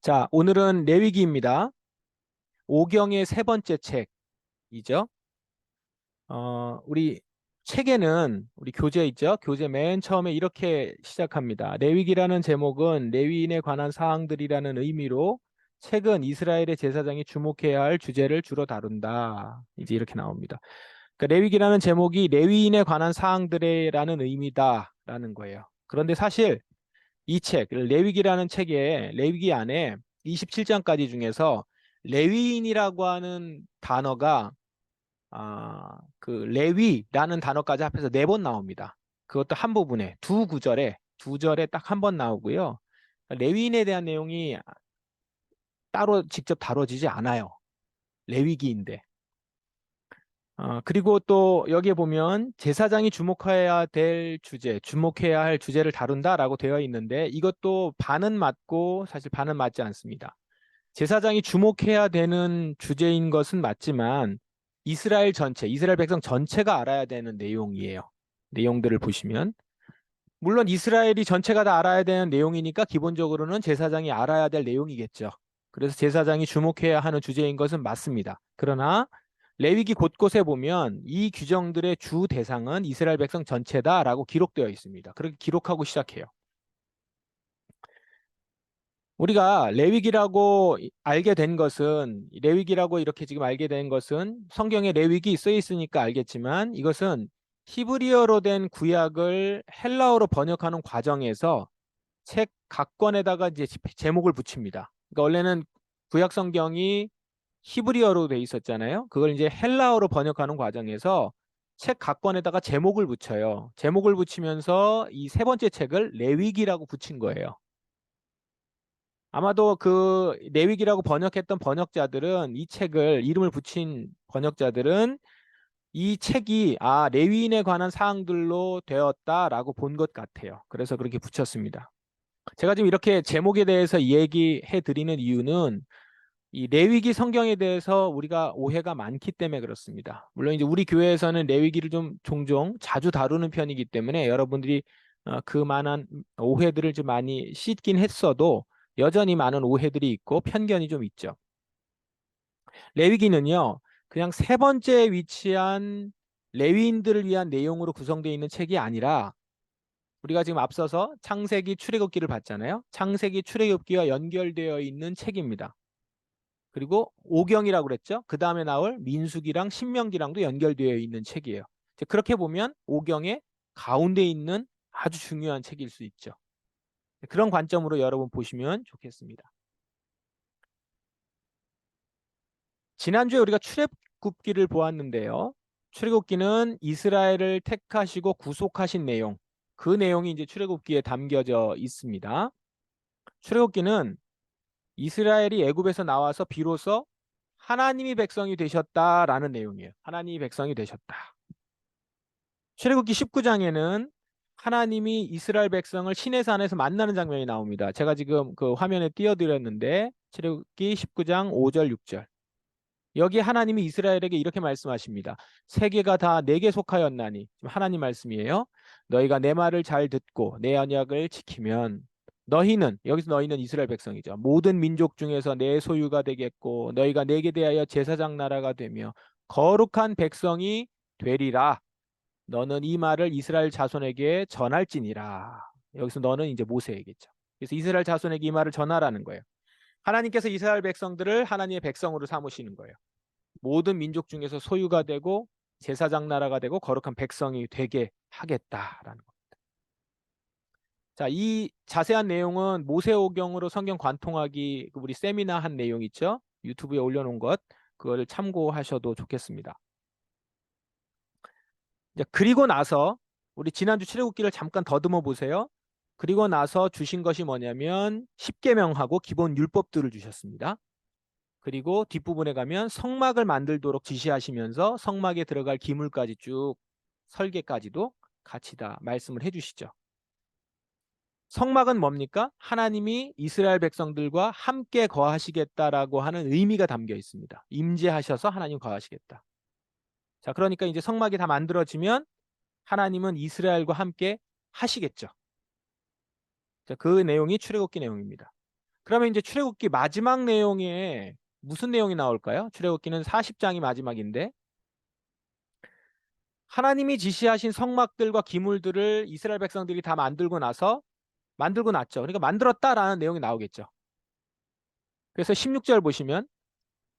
자, 오늘은 레위기입니다. 오경의 세 번째 책이죠. 우리 책에는 우리 교재 있죠. 교재 맨 처음에 이렇게 시작합니다. 레위기라는 제목은 레위인에 관한 사항들이라는 의미로 책은 이스라엘의 제사장이 주목해야 할 주제를 주로 다룬다. 이제 이렇게 나옵니다. 그러니까 레위기라는 제목이 레위인에 관한 사항들이라는 의미다라는 거예요. 그런데 사실 이 책, 레위기라는 책에 레위기 안에 27장까지 중에서 레위인이라고 하는 단어가 그 레위라는 단어까지 합해서 4번 나옵니다. 그것도 한 부분에 두 절에 딱 한 번 나오고요. 레위인에 대한 내용이 따로 직접 다뤄지지 않아요. 레위기인데. 그리고 또 여기에 보면 제사장이 주목해야 할 주제를 다룬다라고 되어 있는데 이것도 반은 맞고 사실 반은 맞지 않습니다. 제사장이 주목해야 되는 주제인 것은 맞지만 이스라엘 백성 전체가 알아야 되는 내용이에요. 내용들을 보시면. 물론 이스라엘이 전체가 다 알아야 되는 내용이니까 기본적으로는 제사장이 알아야 될 내용이겠죠. 그래서 제사장이 주목해야 하는 주제인 것은 맞습니다. 그러나 레위기 곳곳에 보면 이 규정들의 주 대상은 이스라엘 백성 전체다라고 기록되어 있습니다. 그렇게 기록하고 시작해요. 우리가 레위기라고 이렇게 지금 알게 된 것은 성경에 레위기 써 있으니까 알겠지만 이것은 히브리어로 된 구약을 헬라어로 번역하는 과정에서 책 각 권에다가 이제 제목을 붙입니다. 그러니까 원래는 구약 성경이 히브리어로 돼 있었잖아요. 그걸 이제 헬라어로 번역하는 과정에서 책 각 권에다가 제목을 붙여요. 제목을 붙이면서 이 세 번째 책을 레위기라고 붙인 거예요. 아마도 그 레위기라고 번역했던 번역자들은 이 책을 이름을 붙인 번역자들은 이 책이 레위인에 관한 사항들로 되었다라고 본 것 같아요. 그래서 그렇게 붙였습니다. 제가 지금 이렇게 제목에 대해서 얘기해 드리는 이유는 이 레위기 성경에 대해서 우리가 오해가 많기 때문에 그렇습니다. 물론 이제 우리 교회에서는 레위기를 좀 종종 자주 다루는 편이기 때문에 여러분들이 그 많은 오해들을 좀 많이 씻긴 했어도 여전히 많은 오해들이 있고 편견이 좀 있죠. 레위기는요, 그냥 세 번째에 위치한 레위인들을 위한 내용으로 구성되어 있는 책이 아니라 우리가 지금 앞서서 창세기 출애굽기를 봤잖아요. 창세기 출애굽기와 연결되어 있는 책입니다. 그리고 오경이라고 그랬죠. 그 다음에 나올 민수기랑 신명기랑도 연결되어 있는 책이에요. 그렇게 보면 오경의 가운데 있는 아주 중요한 책일 수 있죠. 그런 관점으로 여러분 보시면 좋겠습니다. 지난주에 우리가 출애굽기를 보았는데요. 출애굽기는 이스라엘을 택하시고 구속하신 내용, 그 내용이 이제 출애굽기에 담겨져 있습니다. 출애굽기는 이스라엘이 애굽에서 나와서 비로소 하나님이 백성이 되셨다라는 내용이에요. 하나님이 백성이 되셨다. 출애굽기 19장에는 하나님이 이스라엘 백성을 시내산에서 만나는 장면이 나옵니다. 제가 지금 그 화면에 띄워드렸는데 출애굽기 19장 5절 6절. 여기 하나님이 이스라엘에게 이렇게 말씀하십니다. 세계가 다 내게 속하였나니, 하나님 말씀이에요. 너희가 내 말을 잘 듣고 내 언약을 지키면 여기서 너희는 이스라엘 백성이죠. 모든 민족 중에서 내 소유가 되겠고 너희가 내게 대하여 제사장 나라가 되며 거룩한 백성이 되리라. 너는 이 말을 이스라엘 자손에게 전할지니라. 여기서 너는 이제 모세에겠죠. 그래서 이스라엘 자손에게 이 말을 전하라는 거예요. 하나님께서 이스라엘 백성들을 하나님의 백성으로 삼으시는 거예요. 모든 민족 중에서 소유가 되고 제사장 나라가 되고 거룩한 백성이 되게 하겠다라는 겁니다. 자, 이 자세한 내용은 모세오경으로 성경 관통하기 우리 세미나 한 내용 있죠? 유튜브에 올려놓은 것 그거를 참고하셔도 좋겠습니다. 이제 그리고 나서 우리 지난주 출애굽기를 잠깐 더듬어 보세요. 그리고 나서 주신 것이 뭐냐면 십계명하고 기본 율법들을 주셨습니다. 그리고 뒷부분에 가면 성막을 만들도록 지시하시면서 성막에 들어갈 기물까지 쭉 설계까지도 같이 다 말씀을 해주시죠. 성막은 뭡니까? 하나님이 이스라엘 백성들과 함께 거하시겠다라고 하는 의미가 담겨 있습니다. 임재하셔서 하나님 거하시겠다. 자, 그러니까 이제 성막이 다 만들어지면 하나님은 이스라엘과 함께 하시겠죠. 자, 그 내용이 출애굽기 내용입니다. 그러면 이제 출애굽기 마지막 내용에 무슨 내용이 나올까요? 출애굽기는 40장이 마지막인데 하나님이 지시하신 성막들과 기물들을 이스라엘 백성들이 다 만들고 났죠. 그러니까 만들었다라는 내용이 나오겠죠. 그래서 16절 보시면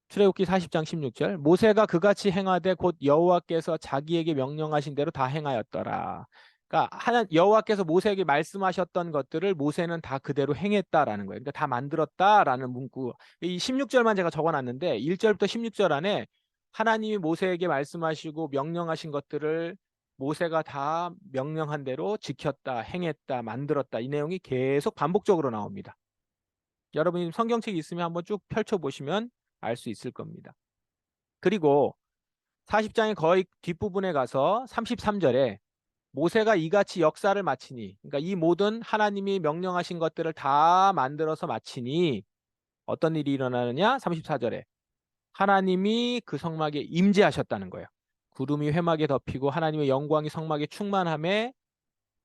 출애굽기 40장 16절 모세가 그같이 행하되 곧 여호와께서 자기에게 명령하신 대로 다 행하였더라. 그러니까 여호와께서 모세에게 말씀하셨던 것들을 모세는 다 그대로 행했다라는 거예요. 그러니까 다 만들었다라는 문구. 이 16절만 제가 적어놨는데 1절부터 16절 안에 하나님이 모세에게 말씀하시고 명령하신 것들을 모세가 다 명령한 대로 지켰다, 행했다, 만들었다. 이 내용이 계속 반복적으로 나옵니다. 여러분이 성경책이 있으면 한번 쭉 펼쳐보시면 알 수 있을 겁니다. 그리고 40장의 거의 뒷부분에 가서 33절에 모세가 이같이 역사를 마치니, 그러니까 이 모든 하나님이 명령하신 것들을 다 만들어서 마치니 어떤 일이 일어나느냐? 34절에 하나님이 그 성막에 임재하셨다는 거예요. 구름이 회막에 덮이고 하나님의 영광이 성막에 충만함에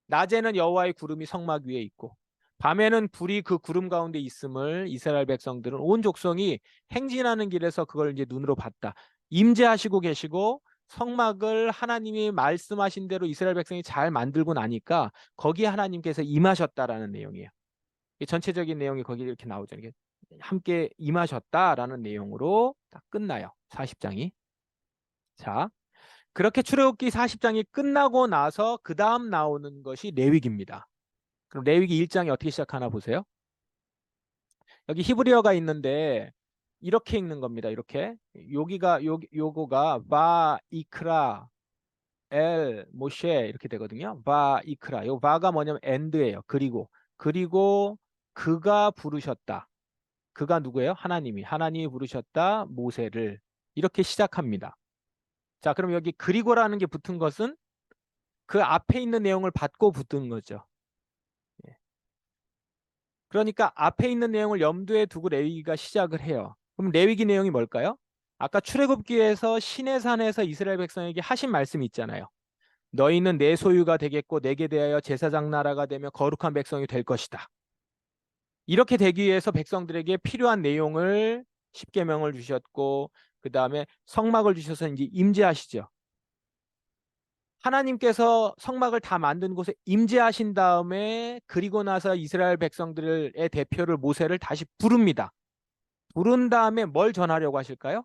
낮에는 여호와의 구름이 성막 위에 있고 밤에는 불이 그 구름 가운데 있음을 이스라엘 백성들은 온 족속이 행진하는 길에서 그걸 이제 눈으로 봤다. 임재하시고 계시고 성막을 하나님이 말씀하신 대로 이스라엘 백성이 잘 만들고 나니까 거기에 하나님께서 임하셨다라는 내용이에요. 전체적인 내용이 거기 이렇게 나오죠. 이게 함께 임하셨다라는 내용으로 딱 끝나요. 40장이. 자, 그렇게 출애굽기 40장이 끝나고 나서 그 다음 나오는 것이 레위기입니다. 그럼 레위기 1장이 어떻게 시작하나 보세요. 여기 히브리어가 있는데 이렇게 읽는 겁니다. 이렇게 요거가 바 이크라 엘 모셰 이렇게 되거든요. 바 이크라. 요 바가 뭐냐면 엔드예요. 그리고 그가 부르셨다. 그가 누구예요? 하나님이 부르셨다 모세를 이렇게 시작합니다. 자, 그럼 여기 그리고라는 게 붙은 것은 그 앞에 있는 내용을 받고 붙은 거죠. 그러니까 앞에 있는 내용을 염두에 두고 레위기가 시작을 해요. 그럼 레위기 내용이 뭘까요? 아까 출애굽기에서 시내산에서 이스라엘 백성에게 하신 말씀이 있잖아요. 너희는 내 소유가 되겠고 내게 대하여 제사장 나라가 되며 거룩한 백성이 될 것이다. 이렇게 되기 위해서 백성들에게 필요한 내용을 십계명을 주셨고 그 다음에 성막을 주셔서 이제 임재하시죠. 하나님께서 성막을 다 만든 곳에 임재하신 다음에 그리고 나서 이스라엘 백성들의 대표를 모세를 다시 부릅니다. 부른 다음에 뭘 전하려고 하실까요?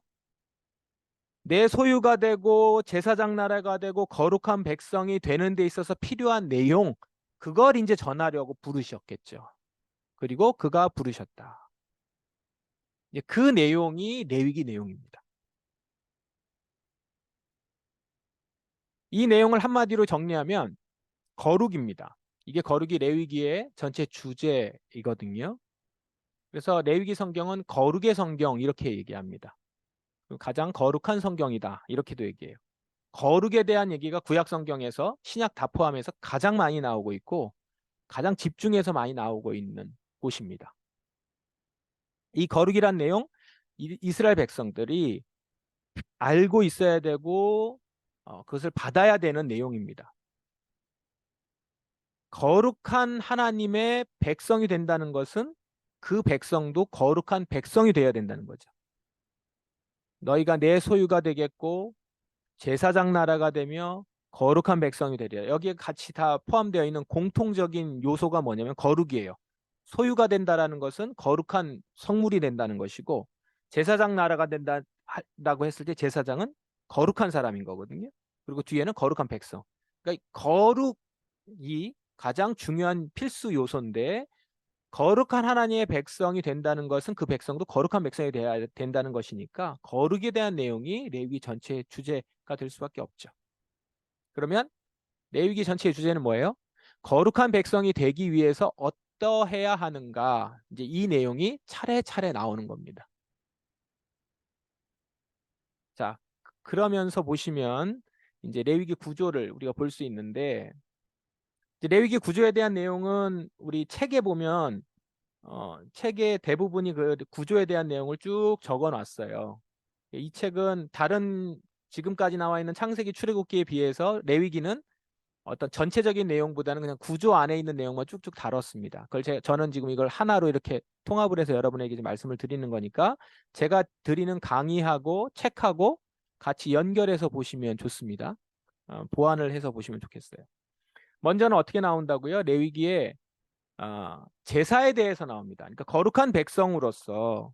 내 소유가 되고 제사장 나라가 되고 거룩한 백성이 되는 데 있어서 필요한 내용 그걸 이제 전하려고 부르셨겠죠. 그리고 그가 부르셨다. 그 내용이 레위기 내용입니다. 이 내용을 한마디로 정리하면 거룩입니다. 이게 거룩이 레위기의 전체 주제이거든요. 그래서 레위기 성경은 거룩의 성경 이렇게 얘기합니다. 가장 거룩한 성경이다 이렇게도 얘기해요. 거룩에 대한 얘기가 구약 성경에서 신약 다 포함해서 가장 많이 나오고 있고 가장 집중해서 많이 나오고 있는 곳입니다. 이 거룩이란 내용 이스라엘 백성들이 알고 있어야 되고 그것을 받아야 되는 내용입니다. 거룩한 하나님의 백성이 된다는 것은 그 백성도 거룩한 백성이 되어야 된다는 거죠. 너희가 내 소유가 되겠고 제사장 나라가 되며 거룩한 백성이 되리라. 여기에 같이 다 포함되어 있는 공통적인 요소가 뭐냐면 거룩이에요. 소유가 된다라는 것은 거룩한 성물이 된다는 것이고 제사장 나라가 된다라고 했을 때 제사장은 거룩한 사람인 거거든요. 그리고 뒤에는 거룩한 백성. 그러니까 거룩이 가장 중요한 필수 요소인데 거룩한 하나님의 백성이 된다는 것은 그 백성도 거룩한 백성이 돼야 된다는 것이니까 거룩에 대한 내용이 레위기 전체의 주제가 될 수밖에 없죠. 그러면 레위기 전체의 주제는 뭐예요? 거룩한 백성이 되기 위해서 어떠해야 하는가? 이제 이 내용이 차례차례 나오는 겁니다. 자, 그러면서 보시면 이제 레위기 구조를 우리가 볼 수 있는데 레위기 구조에 대한 내용은 우리 책에 보면 책의 대부분이 그 구조에 대한 내용을 쭉 적어 놨어요. 이 책은 다른 지금까지 나와 있는 창세기 출애굽기에 비해서 레위기는 어떤 전체적인 내용보다는 그냥 구조 안에 있는 내용만 쭉쭉 다뤘습니다. 저는 지금 이걸 하나로 이렇게 통합을 해서 여러분에게 말씀을 드리는 거니까 제가 드리는 강의하고 책하고 같이 연결해서 보시면 좋습니다. 보완을 해서 보시면 좋겠어요. 먼저는 어떻게 나온다고요? 레위기에 제사에 대해서 나옵니다. 그러니까 거룩한 백성으로서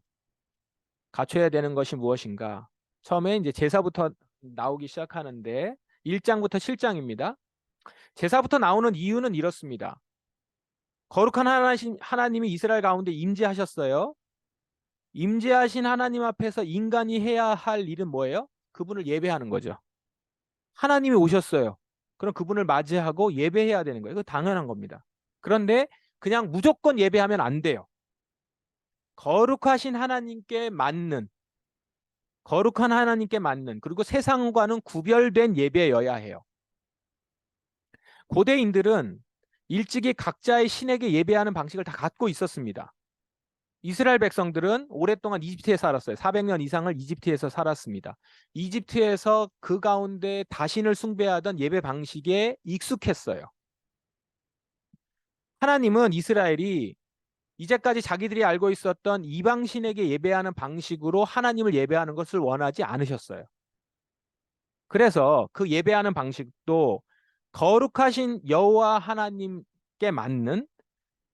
갖춰야 되는 것이 무엇인가? 처음에 이제 제사부터 나오기 시작하는데 1장부터 7장입니다. 제사부터 나오는 이유는 이렇습니다. 거룩한 하나님이 이스라엘 가운데 임재하셨어요. 임재하신 하나님 앞에서 인간이 해야 할 일은 뭐예요? 그분을 예배하는 거죠. 하나님이 오셨어요. 그럼 그분을 맞이하고 예배해야 되는 거예요. 그거 당연한 겁니다. 그런데 그냥 무조건 예배하면 안 돼요. 거룩하신 하나님께 맞는, 거룩한 하나님께 맞는, 그리고 세상과는 구별된 예배여야 해요. 고대인들은 일찍이 각자의 신에게 예배하는 방식을 다 갖고 있었습니다. 이스라엘 백성들은 오랫동안 이집트에 살았어요. 400년 이상을 이집트에서 살았습니다. 이집트에서 그 가운데 다신을 숭배하던 예배 방식에 익숙했어요. 하나님은 이스라엘이 이제까지 자기들이 알고 있었던 이방신에게 예배하는 방식으로 하나님을 예배하는 것을 원하지 않으셨어요. 그래서 그 예배하는 방식도 거룩하신 여호와 하나님께 맞는,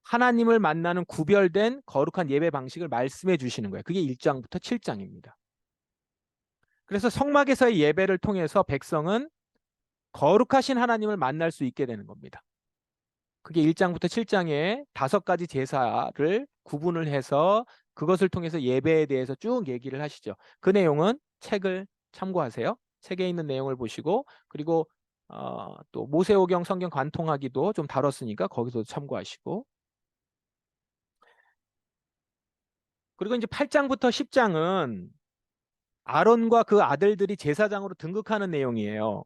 하나님을 만나는 구별된 거룩한 예배 방식을 말씀해 주시는 거예요. 그게 1장부터 7장입니다. 그래서 성막에서의 예배를 통해서 백성은 거룩하신 하나님을 만날 수 있게 되는 겁니다. 그게 1장부터 7장에 5가지 제사를 구분을 해서 그것을 통해서 예배에 대해서 쭉 얘기를 하시죠. 그 내용은 책을 참고하세요. 책에 있는 내용을 보시고, 그리고 또 모세오경 성경 관통하기도 좀 다뤘으니까 거기서 참고하시고, 그리고 이제 8장부터 10장은 아론과 그 아들들이 제사장으로 등극하는 내용이에요.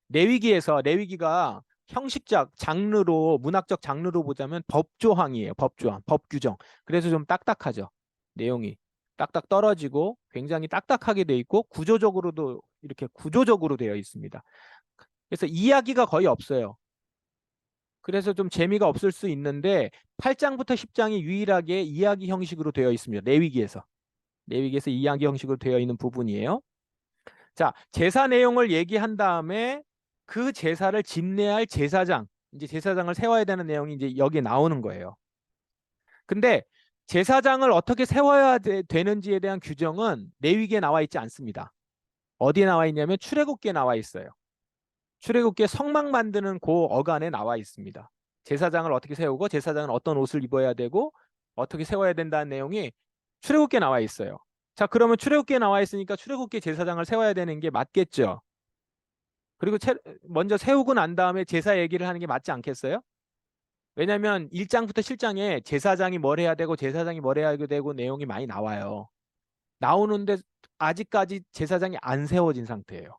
레위기가 형식적 장르로, 문학적 장르로 보자면 법조항이에요. 법조항, 법규정. 그래서 좀 딱딱하죠. 내용이 딱딱 떨어지고 굉장히 딱딱하게 돼 있고 구조적으로도 이렇게 구조적으로 되어 있습니다. 그래서 이야기가 거의 없어요. 그래서 좀 재미가 없을 수 있는데 8장부터 10장이 유일하게 이야기 형식으로 되어 있습니다. 레위기에서 이야기 형식으로 되어 있는 부분이에요. 자, 제사 내용을 얘기한 다음에 그 제사를 집례할 제사장, 이제 제사장을 세워야 되는 내용이 이제 여기에 나오는 거예요. 근데 제사장을 어떻게 세워야 되는지에 대한 규정은 레위기에 나와 있지 않습니다. 어디에 나와 있냐면 출애굽기에 나와 있어요. 출애굽기에 성막 만드는 그 어간에 나와 있습니다. 제사장을 어떻게 세우고 제사장은 어떤 옷을 입어야 되고 어떻게 세워야 된다는 내용이 출애굽기에 나와 있어요. 자, 그러면 출애굽기에 나와 있으니까 출애굽기에 제사장을 세워야 되는 게 맞겠죠. 그리고 먼저 세우고 난 다음에 제사 얘기를 하는 게 맞지 않겠어요? 왜냐하면 1장부터 7장에 제사장이 뭘 해야 되고 제사장이 뭘 해야 되고 내용이 많이 나와요. 나오는데 아직까지 제사장이 안 세워진 상태예요.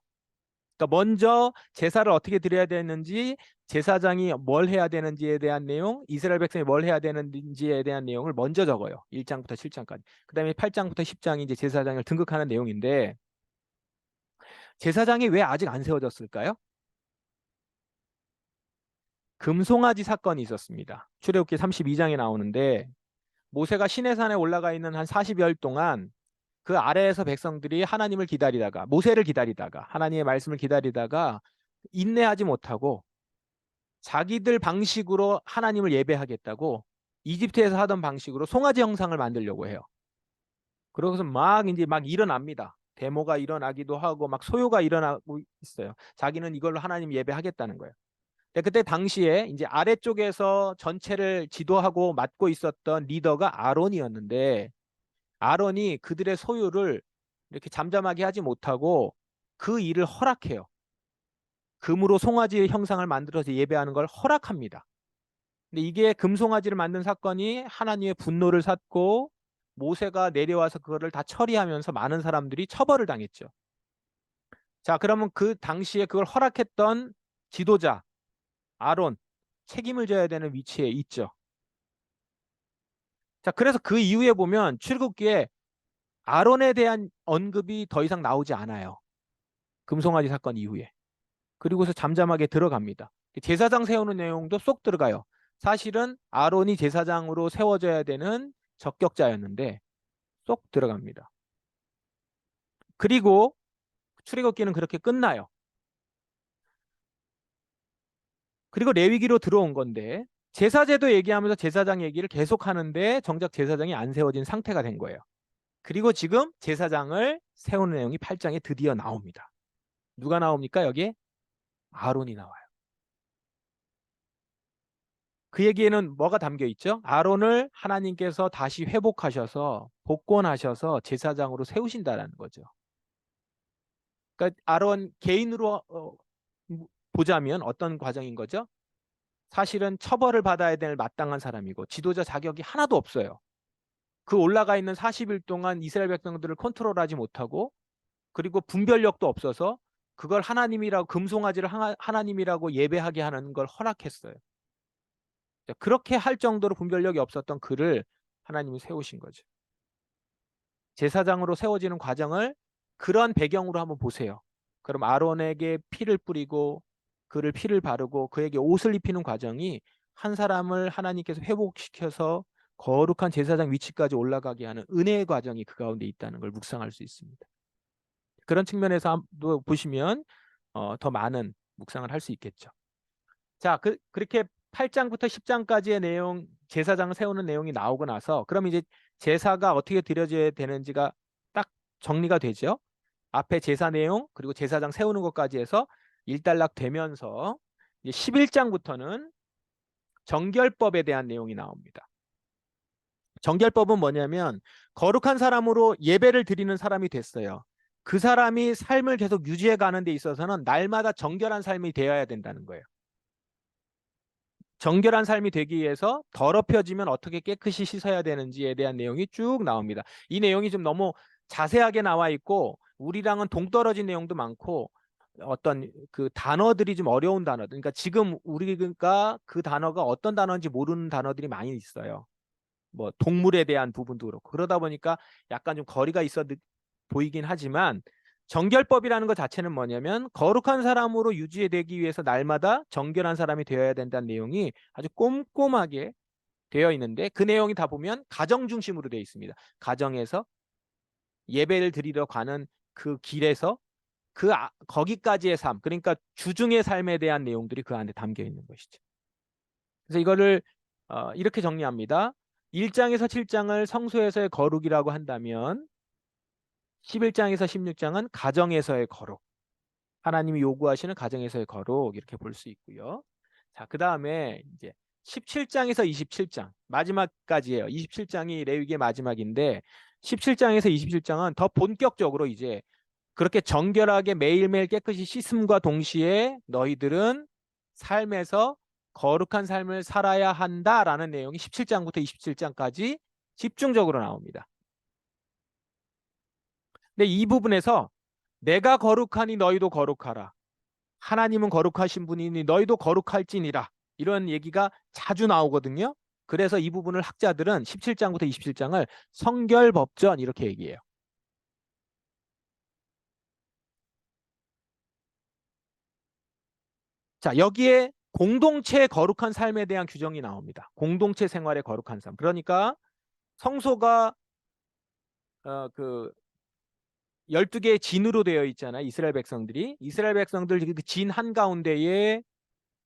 그러니까 먼저 제사를 어떻게 드려야 되는지, 제사장이 뭘 해야 되는지에 대한 내용, 이스라엘 백성이 뭘 해야 되는지에 대한 내용을 먼저 적어요. 1장부터 7장까지. 그 다음에 8장부터 10장이 이제 제사장을 등극하는 내용인데, 제사장이 왜 아직 안 세워졌을까요? 금송아지 사건이 있었습니다. 출애굽기 32장에 나오는데 모세가 시내산에 올라가 있는 한 40여일 동안 그 아래에서 백성들이 하나님을 기다리다가, 모세를 기다리다가, 하나님의 말씀을 기다리다가 인내하지 못하고 자기들 방식으로 하나님을 예배하겠다고 이집트에서 하던 방식으로 송아지 형상을 만들려고 해요. 그러고서 이제 막 일어납니다. 데모가 일어나기도 하고 막 소요가 일어나고 있어요. 자기는 이걸로 하나님 예배하겠다는 거예요. 그때 당시에 이제 아래쪽에서 전체를 지도하고 맡고 있었던 리더가 아론이었는데, 아론이 그들의 소유를 이렇게 잠잠하게 하지 못하고 그 일을 허락해요. 금으로 송아지 형상을 만들어서 예배하는 걸 허락합니다. 근데 이게 금송아지를 만든 사건이 하나님의 분노를 샀고 모세가 내려와서 그거를 다 처리하면서 많은 사람들이 처벌을 당했죠. 자, 그러면 그 당시에 그걸 허락했던 지도자 아론, 책임을 져야 되는 위치에 있죠. 자, 그래서 그 이후에 보면 출애굽기에 아론에 대한 언급이 더 이상 나오지 않아요. 금송아지 사건 이후에. 그리고서 잠잠하게 들어갑니다. 제사장 세우는 내용도 쏙 들어가요. 사실은 아론이 제사장으로 세워져야 되는 적격자였는데 쏙 들어갑니다. 그리고 출애굽기는 그렇게 끝나요. 그리고 레위기로 들어온 건데 제사제도 얘기하면서 제사장 얘기를 계속 하는데 정작 제사장이 안 세워진 상태가 된 거예요. 그리고 지금 제사장을 세우는 내용이 8장에 드디어 나옵니다. 누가 나옵니까? 여기에 아론이 나와요. 그 얘기에는 뭐가 담겨 있죠? 아론을 하나님께서 다시 회복하셔서 복권하셔서 제사장으로 세우신다라는 거죠. 그러니까 아론 개인으로 보자면 어떤 과정인 거죠? 사실은 처벌을 받아야 될 마땅한 사람이고 지도자 자격이 하나도 없어요. 그 올라가 있는 40일 동안 이스라엘 백성들을 컨트롤하지 못하고 그리고 분별력도 없어서 그걸 하나님이라고 금송아지를 하나님이라고 예배하게 하는 걸 허락했어요. 그렇게 할 정도로 분별력이 없었던 그를 하나님이 세우신 거죠. 제사장으로 세워지는 과정을 그런 배경으로 한번 보세요. 그럼 아론에게 피를 뿌리고 그를 피를 바르고 그에게 옷을 입히는 과정이 한 사람을 하나님께서 회복시켜서 거룩한 제사장 위치까지 올라가게 하는 은혜의 과정이 그 가운데 있다는 걸 묵상할 수 있습니다. 그런 측면에서 보시면 더 많은 묵상을 할 수 있겠죠. 자, 그렇게 8장부터 10장까지의 내용, 제사장을 세우는 내용이 나오고 나서 그럼 이제 제사가 어떻게 드려져야 되는지가 딱 정리가 되죠. 앞에 제사 내용 그리고 제사장 세우는 것까지 해서 일단락 되면서 이제 11장부터는 정결법에 대한 내용이 나옵니다. 정결법은 뭐냐면 거룩한 사람으로 예배를 드리는 사람이 됐어요. 그 사람이 삶을 계속 유지해 가는 데 있어서는 날마다 정결한 삶이 되어야 된다는 거예요. 정결한 삶이 되기 위해서 더럽혀지면 어떻게 깨끗이 씻어야 되는지에 대한 내용이 쭉 나옵니다. 이 내용이 좀 너무 자세하게 나와 있고 우리랑은 동떨어진 내용도 많고 어떤 그 단어들이 좀 어려운 단어들. 그러니까 지금 우리가 그 단어가 어떤 단어인지 모르는 단어들이 많이 있어요. 뭐 동물에 대한 부분도 그렇고 그러다 보니까 약간 좀 거리가 있어 보이긴 하지만 정결법이라는 것 자체는 뭐냐면 거룩한 사람으로 유지되기 위해서 날마다 정결한 사람이 되어야 된다는 내용이 아주 꼼꼼하게 되어 있는데 그 내용이 다 보면 가정 중심으로 되어 있습니다. 가정에서 예배를 드리러 가는 그 길에서 거기까지의 삶, 그러니까 주중의 삶에 대한 내용들이 그 안에 담겨 있는 것이죠. 그래서 이거를 이렇게 정리합니다. 1장에서 7장을 성소에서의 거룩이라고 한다면 11장에서 16장은 가정에서의 거룩, 하나님이 요구하시는 가정에서의 거룩 이렇게 볼 수 있고요. 자, 그다음에 이제 17장에서 27장 마지막까지예요. 27장이 레위기의 마지막인데 17장에서 27장은 더 본격적으로 이제 그렇게 정결하게 매일매일 깨끗이 씻음과 동시에 너희들은 삶에서 거룩한 삶을 살아야 한다라는 내용이 17장부터 27장까지 집중적으로 나옵니다. 근데 이 부분에서 내가 거룩하니 너희도 거룩하라. 하나님은 거룩하신 분이니 너희도 거룩할지니라. 이런 얘기가 자주 나오거든요. 그래서 이 부분을 학자들은 17장부터 27장을 성결법전 이렇게 얘기해요. 자, 여기에 공동체 거룩한 삶에 대한 규정이 나옵니다. 공동체 생활의 거룩한 삶. 그러니까 성소가 그 12개의 진으로 되어 있잖아요. 이스라엘 백성들이. 이스라엘 백성들 그 진 한가운데에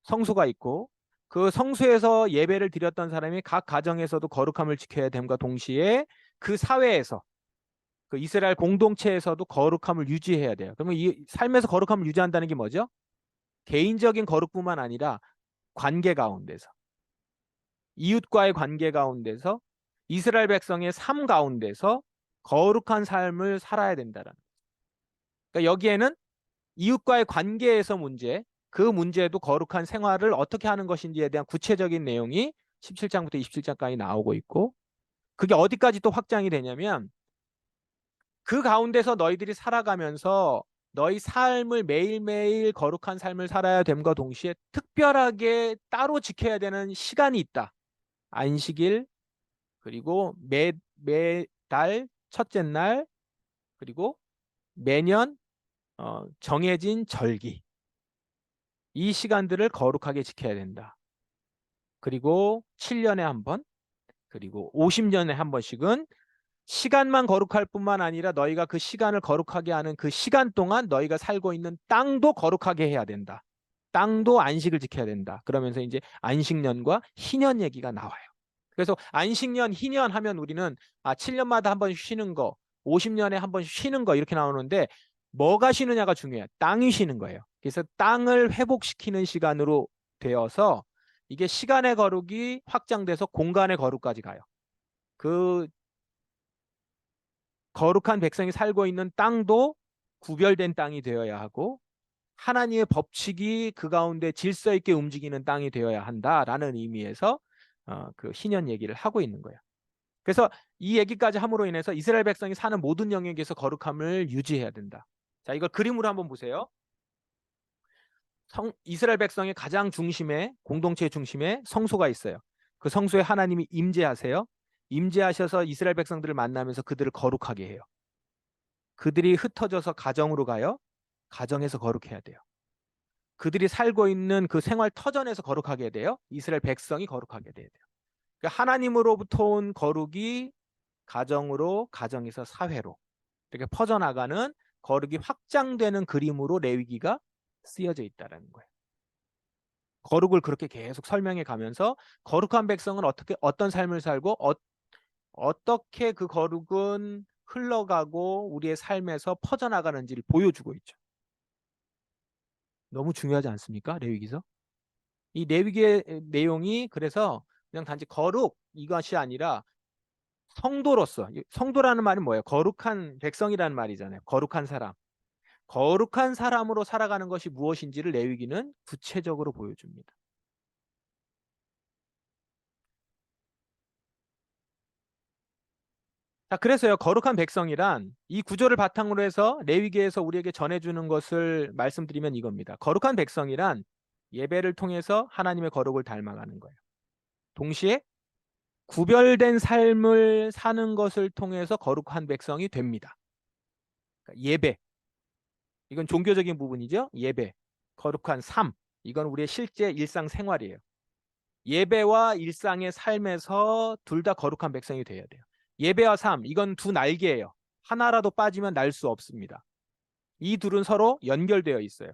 성소가 있고 그 성소에서 예배를 드렸던 사람이 각 가정에서도 거룩함을 지켜야 됨과 동시에 그 사회에서 그 이스라엘 공동체에서도 거룩함을 유지해야 돼요. 그러면 이 삶에서 거룩함을 유지한다는 게 뭐죠? 개인적인 거룩뿐만 아니라 관계 가운데서 이웃과의 관계 가운데서 이스라엘 백성의 삶 가운데서 거룩한 삶을 살아야 된다는. 그러니까 여기에는 이웃과의 관계에서 문제, 그 문제도 거룩한 생활을 어떻게 하는 것인지에 대한 구체적인 내용이 17장부터 27장까지 나오고 있고 그게 어디까지 또 확장이 되냐면 그 가운데서 너희들이 살아가면서 너희 삶을 매일매일 거룩한 삶을 살아야 됨과 동시에 특별하게 따로 지켜야 되는 시간이 있다. 안식일 그리고 매달 첫째 날 그리고 매년 정해진 절기 이 시간들을 거룩하게 지켜야 된다. 그리고 7년에 한 번, 그리고 50년에 한 번씩은 시간만 거룩할 뿐만 아니라 너희가 그 시간을 거룩하게 하는 그 시간 동안 너희가 살고 있는 땅도 거룩하게 해야 된다. 땅도 안식을 지켜야 된다. 그러면서 이제 안식년과 희년 얘기가 나와요. 그래서 안식년, 희년 하면 우리는 7년마다 한 번 쉬는 거, 50년에 한 번 쉬는 거 이렇게 나오는데 뭐가 쉬느냐가 중요해요. 땅이 쉬는 거예요. 그래서 땅을 회복시키는 시간으로 되어서 이게 시간의 거룩이 확장돼서 공간의 거룩까지 가요. 그 거룩한 백성이 살고 있는 땅도 구별된 땅이 되어야 하고 하나님의 법칙이 그 가운데 질서 있게 움직이는 땅이 되어야 한다라는 의미에서 그 희년 얘기를 하고 있는 거예요. 그래서 이 얘기까지 함으로 인해서 이스라엘 백성이 사는 모든 영역에서 거룩함을 유지해야 된다. 자, 이걸 그림으로 한번 보세요. 이스라엘 백성의 가장 중심에, 공동체의 중심에 성소가 있어요. 그 성소에 하나님이 임재하세요. 임재하셔서 이스라엘 백성들을 만나면서 그들을 거룩하게 해요. 그들이 흩어져서 가정으로 가요. 가정에서 거룩해야 돼요. 그들이 살고 있는 그 생활 터전에서 거룩하게 돼요. 이스라엘 백성이 거룩하게 돼야 돼요. 그러니까 하나님으로부터 온 거룩이 가정으로, 가정에서 사회로 이렇게 퍼져나가는 거룩이 확장되는 그림으로 레위기가 쓰여져 있다는 거예요. 거룩을 그렇게 계속 설명해 가면서 거룩한 백성은 어떤 삶을 살고 어떻게 그 거룩은 흘러가고 우리의 삶에서 퍼져나가는지를 보여주고 있죠. 너무 중요하지 않습니까? 레위기서? 이 레위기의 내용이 그래서 그냥 단지 거룩 이것이 아니라 성도로서, 성도라는 말은 뭐예요? 거룩한 백성이라는 말이잖아요. 거룩한 사람. 거룩한 사람으로 살아가는 것이 무엇인지를 레위기는 구체적으로 보여줍니다. 자, 그래서요, 거룩한 백성이란 이 구조를 바탕으로 해서 레위기에서 우리에게 전해주는 것을 말씀드리면 이겁니다. 거룩한 백성이란 예배를 통해서 하나님의 거룩을 닮아가는 거예요. 동시에 구별된 삶을 사는 것을 통해서 거룩한 백성이 됩니다. 그러니까 예배, 이건 종교적인 부분이죠. 예배, 거룩한 삶, 이건 우리의 실제 일상 생활이에요. 예배와 일상의 삶에서 둘 다 거룩한 백성이 되어야 돼요. 예배와 삶, 이건 두 날개예요. 하나라도 빠지면 날 수 없습니다. 이 둘은 서로 연결되어 있어요.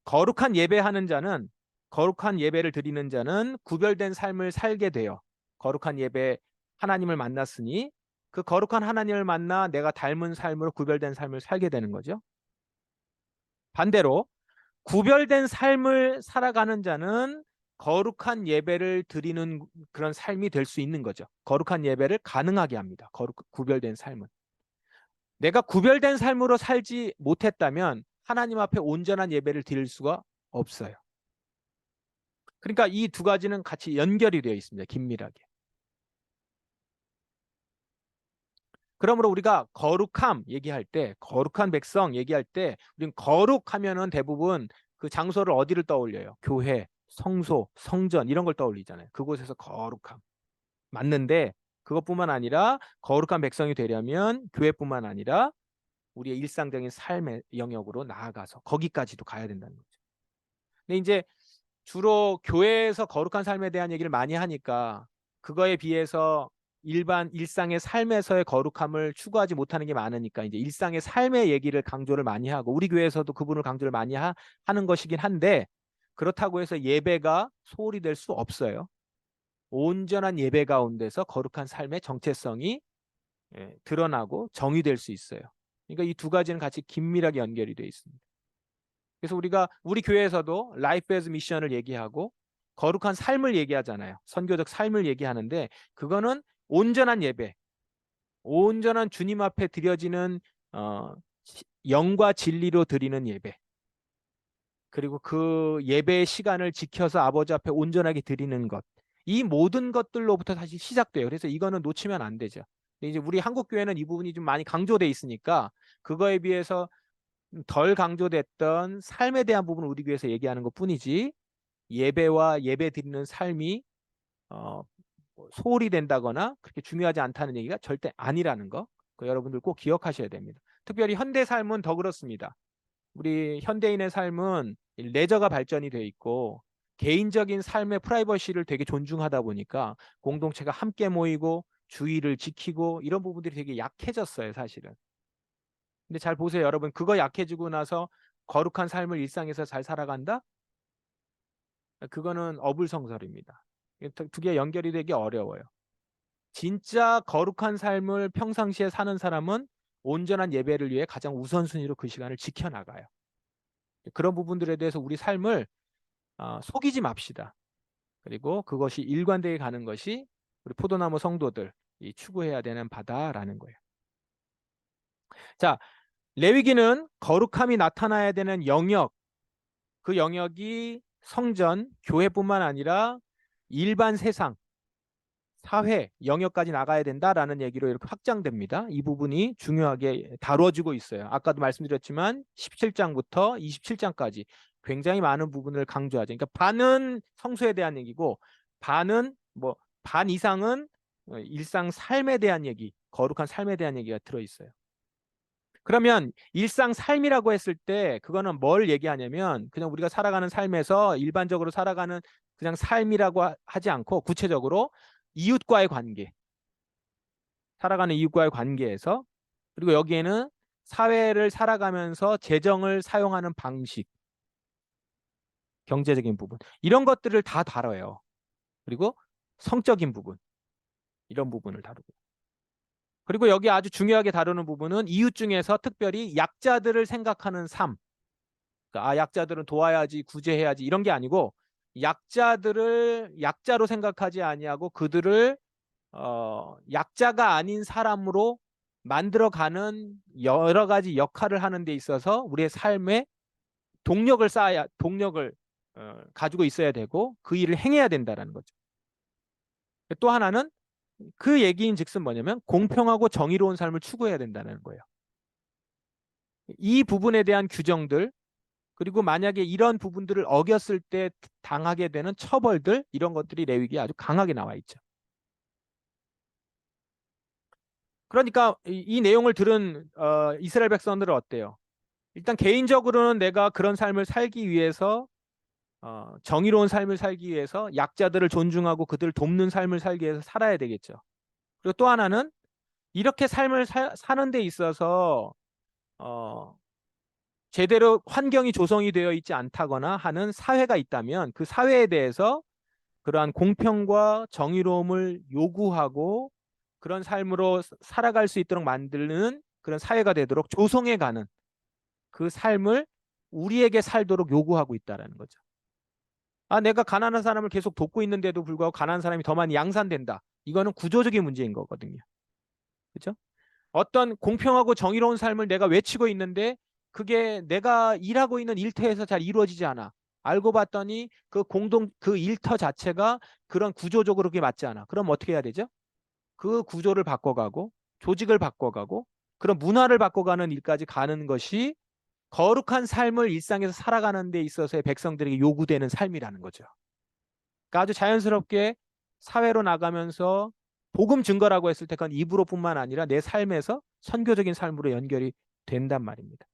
거룩한 예배하는 자는, 거룩한 예배를 드리는 자는 구별된 삶을 살게 돼요. 거룩한 예배, 하나님을 만났으니 그 거룩한 하나님을 만나 내가 닮은 삶으로 구별된 삶을 살게 되는 거죠. 반대로 구별된 삶을 살아가는 자는 거룩한 예배를 드리는 그런 삶이 될 수 있는 거죠. 거룩한 예배를 가능하게 합니다. 구별된 삶은. 내가 구별된 삶으로 살지 못했다면 하나님 앞에 온전한 예배를 드릴 수가 없어요. 그러니까 이 두 가지는 같이 연결이 되어 있습니다. 긴밀하게. 그러므로 우리가 거룩함 얘기할 때, 거룩한 백성 얘기할 때 우리는 거룩하면은 대부분 그 장소를 어디를 떠올려요? 교회, 성소, 성전 이런 걸 떠올리잖아요. 그곳에서 거룩함. 맞는데 그것뿐만 아니라 거룩한 백성이 되려면 교회뿐만 아니라 우리의 일상적인 삶의 영역으로 나아가서 거기까지도 가야 된다는 거죠. 근데 이제 주로 교회에서 거룩한 삶에 대한 얘기를 많이 하니까 그거에 비해서 일반 일상의 삶에서의 거룩함을 추구하지 못하는 게 많으니까 이제 일상의 삶의 얘기를 강조를 많이 하고 우리 교회에서도 그분을 강조를 많이 하는 것이긴 한데 그렇다고 해서 예배가 소홀히 될 수 없어요. 온전한 예배 가운데서 거룩한 삶의 정체성이 드러나고 정의될 수 있어요. 그러니까 이 두 가지는 같이 긴밀하게 연결이 되어 있습니다. 그래서 우리가 우리 교회에서도 라이프 에즈 미션을 얘기하고 거룩한 삶을 얘기하잖아요. 선교적 삶을 얘기하는데 그거는 온전한 예배, 온전한 주님 앞에 드려지는 영과 진리로 드리는 예배. 그리고 그 예배의 시간을 지켜서 아버지 앞에 온전하게 드리는 것. 이 모든 것들로부터 다시 시작돼요. 그래서 이거는 놓치면 안 되죠. 근데 이제 우리 한국 교회는 이 부분이 좀 많이 강조돼 있으니까 그거에 비해서 덜 강조됐던 삶에 대한 부분을 우리 교회에서 얘기하는 것뿐이지 예배와 예배 드리는 삶이 소홀히 된다거나 그렇게 중요하지 않다는 얘기가 절대 아니라는 거. 여러분들 꼭 기억하셔야 됩니다. 특별히 현대 삶은 더 그렇습니다. 우리 현대인의 삶은 레저가 발전이 돼 있고 개인적인 삶의 프라이버시를 되게 존중하다 보니까 공동체가 함께 모이고 주의를 지키고 이런 부분들이 되게 약해졌어요, 사실은. 근데 잘 보세요, 여러분. 그거 약해지고 나서 거룩한 삶을 일상에서 잘 살아간다? 그거는 어불성설입니다. 두 개 연결이 되기 어려워요. 진짜 거룩한 삶을 평상시에 사는 사람은 온전한 예배를 위해 가장 우선순위로 그 시간을 지켜나가요. 그런 부분들에 대해서 우리 삶을 속이지 맙시다. 그리고 그것이 일관되게 가는 것이 우리 포도나무 성도들이 추구해야 되는 바다라는 거예요. 자, 레위기는 거룩함이 나타나야 되는 영역, 그 영역이 성전, 교회뿐만 아니라 일반 세상, 사회 영역까지 나가야 된다라는 얘기로 이렇게 확장됩니다. 이 부분이 중요하게 다뤄지고 있어요. 아까도 말씀드렸지만 17장부터 27장까지 굉장히 많은 부분을 강조하죠. 그러니까 반은 성소에 대한 얘기고 반은 반 이상은 일상 삶에 대한 얘기, 거룩한 삶에 대한 얘기가 들어 있어요. 그러면 일상 삶이라고 했을 때 그거는 뭘 얘기하냐면 그냥 우리가 살아가는 삶에서 일반적으로 살아가는 그냥 삶이라고 하지 않고 구체적으로 이웃과의 관계, 살아가는 이웃과의 관계에서, 그리고 여기에는 사회를 살아가면서 재정을 사용하는 방식, 경제적인 부분, 이런 것들을 다 다뤄요. 그리고 성적인 부분, 이런 부분을 다루고. 그리고 여기 아주 중요하게 다루는 부분은 이웃 중에서 특별히 약자들을 생각하는 삶. 그러니까 약자들은 도와야지, 구제해야지 이런 게 아니고 약자들을 약자로 생각하지 아니하고 그들을 약자가 아닌 사람으로 만들어가는 여러 가지 역할을 하는 데 있어서 우리의 삶에 동력을 가지고 있어야 되고 그 일을 행해야 된다는 거죠. 또 하나는 그 얘기인 즉슨 뭐냐면 공평하고 정의로운 삶을 추구해야 된다는 거예요. 이 부분에 대한 규정들, 그리고 만약에 이런 부분들을 어겼을 때 당하게 되는 처벌들, 이런 것들이 레위기에 아주 강하게 나와 있죠. 그러니까 이 내용을 들은 이스라엘 백성들은 어때요? 일단 개인적으로는 내가 그런 삶을 살기 위해서 정의로운 삶을 살기 위해서 약자들을 존중하고 그들을 돕는 삶을 살기 위해서 살아야 되겠죠. 그리고 또 하나는 이렇게 삶을 사는 데 있어서 제대로 환경이 조성이 되어 있지 않다거나 하는 사회가 있다면 그 사회에 대해서 그러한 공평과 정의로움을 요구하고 그런 삶으로 살아갈 수 있도록 만드는 그런 사회가 되도록 조성해가는 그 삶을 우리에게 살도록 요구하고 있다는 거죠. 내가 가난한 사람을 계속 돕고 있는데도 불구하고 가난한 사람이 더 많이 양산된다. 이거는 구조적인 문제인 거거든요. 그렇죠? 어떤 공평하고 정의로운 삶을 내가 외치고 있는데 그게 내가 일하고 있는 일터에서 잘 이루어지지 않아. 알고 봤더니 그 일터 자체가 그런 구조적으로 그게 맞지 않아. 그럼 어떻게 해야 되죠? 그 구조를 바꿔가고 조직을 바꿔가고 그런 문화를 바꿔가는 일까지 가는 것이 거룩한 삶을 일상에서 살아가는 데 있어서의 백성들에게 요구되는 삶이라는 거죠. 그러니까 아주 자연스럽게 사회로 나가면서 복음 증거라고 했을 때 그건 입으로뿐만 아니라 내 삶에서 선교적인 삶으로 연결이 된단 말입니다.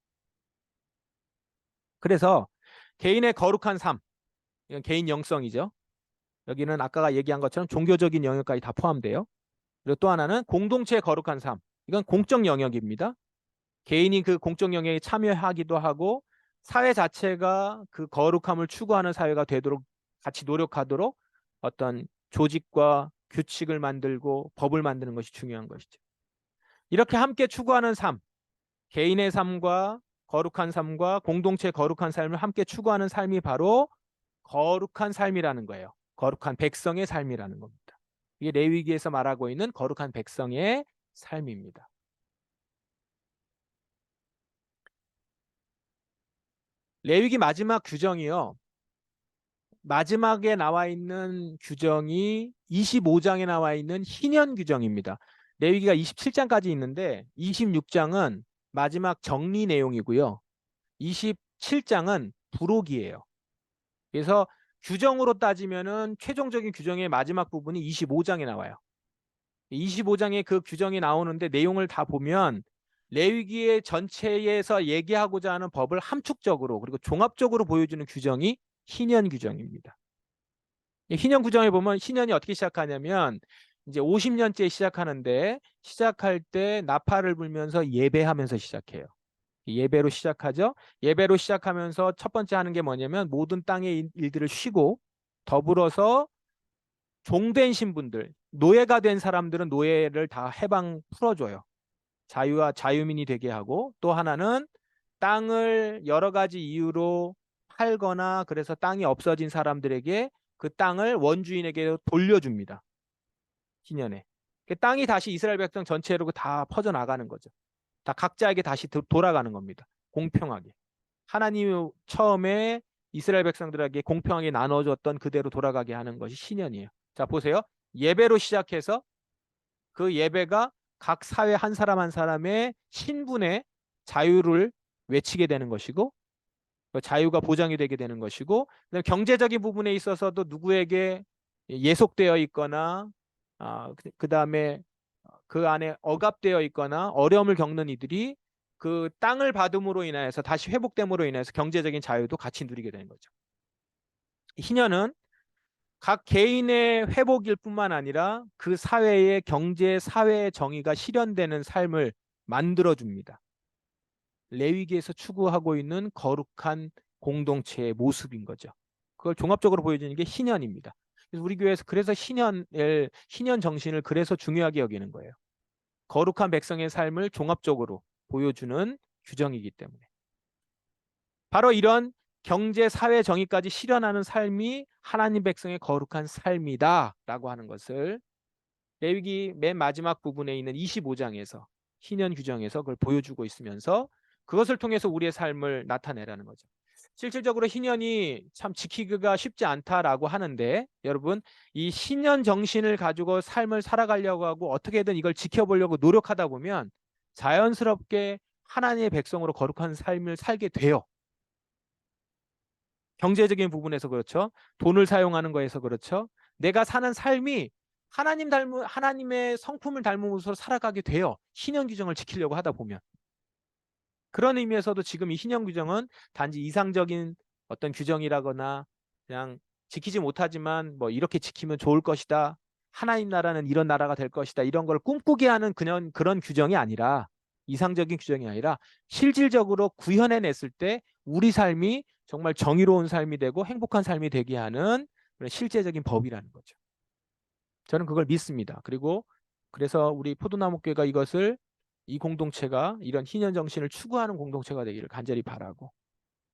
그래서 개인의 거룩한 삶, 이건 개인 영성이죠. 여기는 아까 얘기한 것처럼 종교적인 영역까지 다 포함돼요. 그리고 또 하나는 공동체의 거룩한 삶, 이건 공적 영역입니다. 개인이 그 공적 영역에 참여하기도 하고 사회 자체가 그 거룩함을 추구하는 사회가 되도록 같이 노력하도록 어떤 조직과 규칙을 만들고 법을 만드는 것이 중요한 것이죠. 이렇게 함께 추구하는 삶, 개인의 삶과 거룩한 삶과 공동체의 거룩한 삶을 함께 추구하는 삶이 바로 거룩한 삶이라는 거예요. 거룩한 백성의 삶이라는 겁니다. 이게 레위기에서 말하고 있는 거룩한 백성의 삶입니다. 레위기 마지막 규정이요. 마지막에 나와 있는 규정이 25장에 나와 있는 희년 규정입니다. 레위기가 27장까지 있는데 26장은 마지막 정리 내용이고요. 27장은 부록이에요. 그래서 규정으로 따지면은 최종적인 규정의 마지막 부분이 25장에 나와요. 25장에 그 규정이 나오는데 내용을 다 보면 레위기의 전체에서 얘기하고자 하는 법을 함축적으로 그리고 종합적으로 보여주는 규정이 희년 규정입니다. 희년 규정에 보면 희년이 어떻게 시작하냐면 이제 50년째 시작하는데 시작할 때 나팔을 불면서 예배하면서 시작해요. 예배로 시작하죠. 예배로 시작하면서 첫 번째 하는 게 뭐냐면 모든 땅의 일들을 쉬고 더불어서 종된 신분들, 노예가 된 사람들은 노예를 다 해방 풀어줘요. 자유와 자유민이 되게 하고 또 하나는 땅을 여러 가지 이유로 팔거나 그래서 땅이 없어진 사람들에게 그 땅을 원주인에게 돌려줍니다. 희년에. 그 땅이 다시 이스라엘 백성 전체로 다 퍼져나가는 거죠. 다 각자에게 다시 돌아가는 겁니다. 공평하게. 하나님이 처음에 이스라엘 백성들에게 공평하게 나눠줬던 그대로 돌아가게 하는 것이 신년이에요. 자, 보세요. 예배로 시작해서 그 예배가 각 사회 한 사람 한 사람의 신분의 자유를 외치게 되는 것이고 그 자유가 보장이 되게 되는 것이고 그다음에 경제적인 부분에 있어서도 누구에게 예속되어 있거나 그다음에 그 안에 억압되어 있거나 어려움을 겪는 이들이 그 땅을 받음으로 인해서 다시 회복됨으로 인해서 경제적인 자유도 같이 누리게 되는 거죠. 희년은 각 개인의 회복일 뿐만 아니라 그 사회의 경제, 사회의 정의가 실현되는 삶을 만들어줍니다. 레위기에서 추구하고 있는 거룩한 공동체의 모습인 거죠. 그걸 종합적으로 보여주는 게 희년입니다. 그래서 우리 교회에서 그래서 희년 정신을 그래서 중요하게 여기는 거예요. 거룩한 백성의 삶을 종합적으로 보여주는 규정이기 때문에. 바로 이런 경제, 사회 정의까지 실현하는 삶이 하나님 백성의 거룩한 삶이다라고 하는 것을 레위기 맨 마지막 부분에 있는 25장에서 희년 규정에서 그걸 보여주고 있으면서 그것을 통해서 우리의 삶을 나타내라는 거죠. 실질적으로 희년이 참 지키기가 쉽지 않다라고 하는데 여러분 이 희년 정신을 가지고 삶을 살아가려고 하고 어떻게든 이걸 지켜보려고 노력하다 보면 자연스럽게 하나님의 백성으로 거룩한 삶을 살게 돼요. 경제적인 부분에서 그렇죠. 돈을 사용하는 거에서 그렇죠. 내가 사는 삶이 하나님의 성품을 닮으면서 살아가게 돼요. 희년 규정을 지키려고 하다 보면. 그런 의미에서도 지금 이 희년 규정은 단지 이상적인 어떤 규정이라거나 그냥 지키지 못하지만 뭐 이렇게 지키면 좋을 것이다. 하나님 나라는 이런 나라가 될 것이다. 이런 걸 꿈꾸게 하는 그런 규정이 아니라 이상적인 규정이 아니라 실질적으로 구현해냈을 때 우리 삶이 정말 정의로운 삶이 되고 행복한 삶이 되게 하는 그런 실제적인 법이라는 거죠. 저는 그걸 믿습니다. 그리고 그래서 우리 포도나무교회가 이 공동체가 이런 희년 정신을 추구하는 공동체가 되기를 간절히 바라고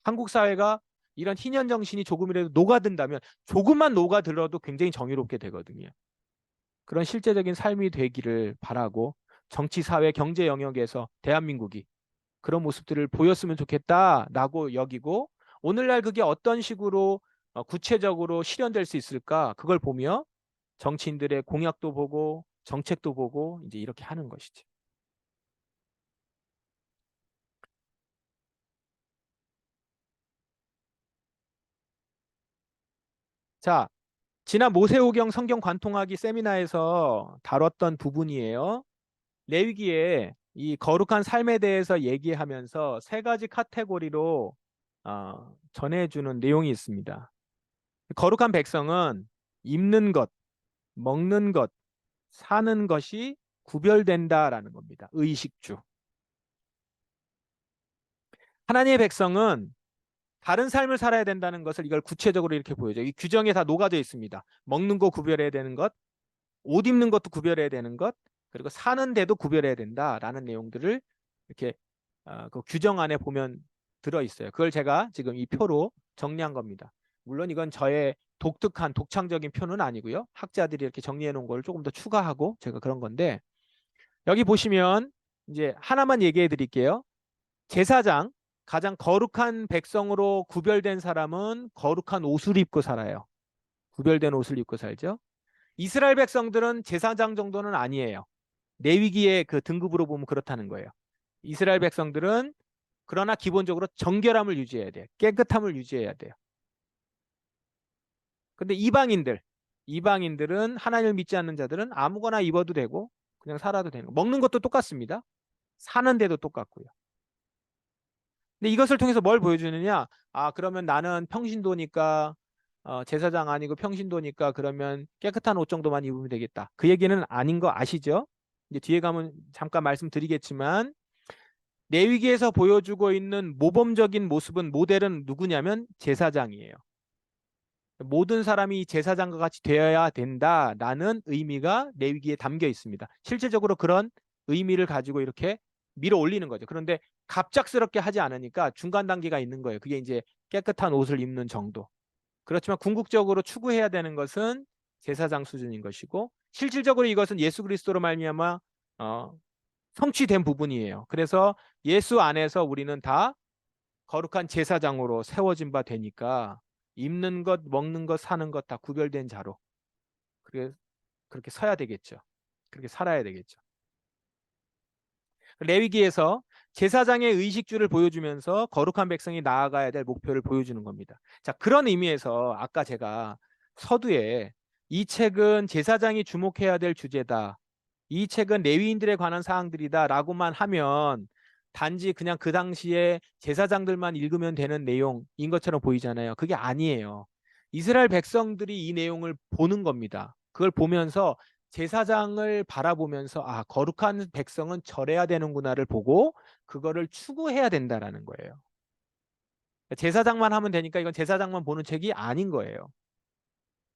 한국 사회가 이런 희년 정신이 조금이라도 녹아든다면 조금만 녹아들어도 굉장히 정의롭게 되거든요. 그런 실제적인 삶이 되기를 바라고 정치, 사회, 경제 영역에서 대한민국이 그런 모습들을 보였으면 좋겠다라고 여기고 오늘날 그게 어떤 식으로 구체적으로 실현될 수 있을까 그걸 보며 정치인들의 공약도 보고 정책도 보고 이제 이렇게 하는 것이지. 자, 지난 모세오경 성경 관통하기 세미나에서 다뤘던 부분이에요. 레위기에 이 거룩한 삶에 대해서 얘기하면서 세 가지 카테고리로 전해주는 내용이 있습니다. 거룩한 백성은 입는 것, 먹는 것, 사는 것이 구별된다라는 겁니다. 의식주. 하나님의 백성은 다른 삶을 살아야 된다는 것을 이걸 구체적으로 이렇게 보여줘요. 이 규정에 다 녹아져 있습니다. 먹는 거 구별해야 되는 것, 옷 입는 것도 구별해야 되는 것, 그리고 사는 데도 구별해야 된다라는 내용들을 이렇게 그 규정 안에 보면 들어 있어요. 그걸 제가 지금 이 표로 정리한 겁니다. 물론 이건 저의 독특한 독창적인 표는 아니고요. 학자들이 이렇게 정리해 놓은 걸 조금 더 추가하고 제가 그런 건데 여기 보시면 이제 하나만 얘기해 드릴게요. 제사장 가장 거룩한 백성으로 구별된 사람은 거룩한 옷을 입고 살아요. 구별된 옷을 입고 살죠. 이스라엘 백성들은 제사장 정도는 아니에요. 레위기의 그 등급으로 보면 그렇다는 거예요. 이스라엘 백성들은 그러나 기본적으로 정결함을 유지해야 돼요. 깨끗함을 유지해야 돼요. 근데 이방인들은 하나님을 믿지 않는 자들은 아무거나 입어도 되고 그냥 살아도 되는 거. 먹는 것도 똑같습니다. 사는데도 똑같고요. 근데 이것을 통해서 뭘 보여주느냐? 아, 그러면 나는 평신도니까 제사장 아니고 평신도니까 그러면 깨끗한 옷 정도만 입으면 되겠다. 그 얘기는 아닌 거 아시죠? 이제 뒤에 가면 잠깐 말씀드리겠지만 레위기에서 보여주고 있는 모범적인 모습은 모델은 누구냐면 제사장이에요. 모든 사람이 제사장과 같이 되어야 된다라는 의미가 레위기에 담겨 있습니다. 실질적으로 그런 의미를 가지고 이렇게 밀어 올리는 거죠. 그런데 갑작스럽게 하지 않으니까 중간 단계가 있는 거예요. 그게 이제 깨끗한 옷을 입는 정도. 그렇지만 궁극적으로 추구해야 되는 것은 제사장 수준인 것이고 실질적으로 이것은 예수 그리스도로 말미암아 성취된 부분이에요. 그래서 예수 안에서 우리는 다 거룩한 제사장으로 세워진 바 되니까 입는 것, 먹는 것, 사는 것 다 구별된 자로 그렇게 서야 되겠죠. 그렇게 살아야 되겠죠. 레위기에서 제사장의 의식주를 보여주면서 거룩한 백성이 나아가야 될 목표를 보여주는 겁니다. 자, 그런 의미에서 아까 제가 서두에 이 책은 제사장이 주목해야 될 주제다. 이 책은 레위인들에 관한 사항들이다 라고만 하면 단지 그냥 그 당시에 제사장들만 읽으면 되는 내용인 것처럼 보이잖아요. 그게 아니에요. 이스라엘 백성들이 이 내용을 보는 겁니다. 그걸 보면서 제사장을 바라보면서 아, 거룩한 백성은 절해야 되는구나를 보고 그거를 추구해야 된다라는 거예요. 제사장만 하면 되니까 이건 제사장만 보는 책이 아닌 거예요.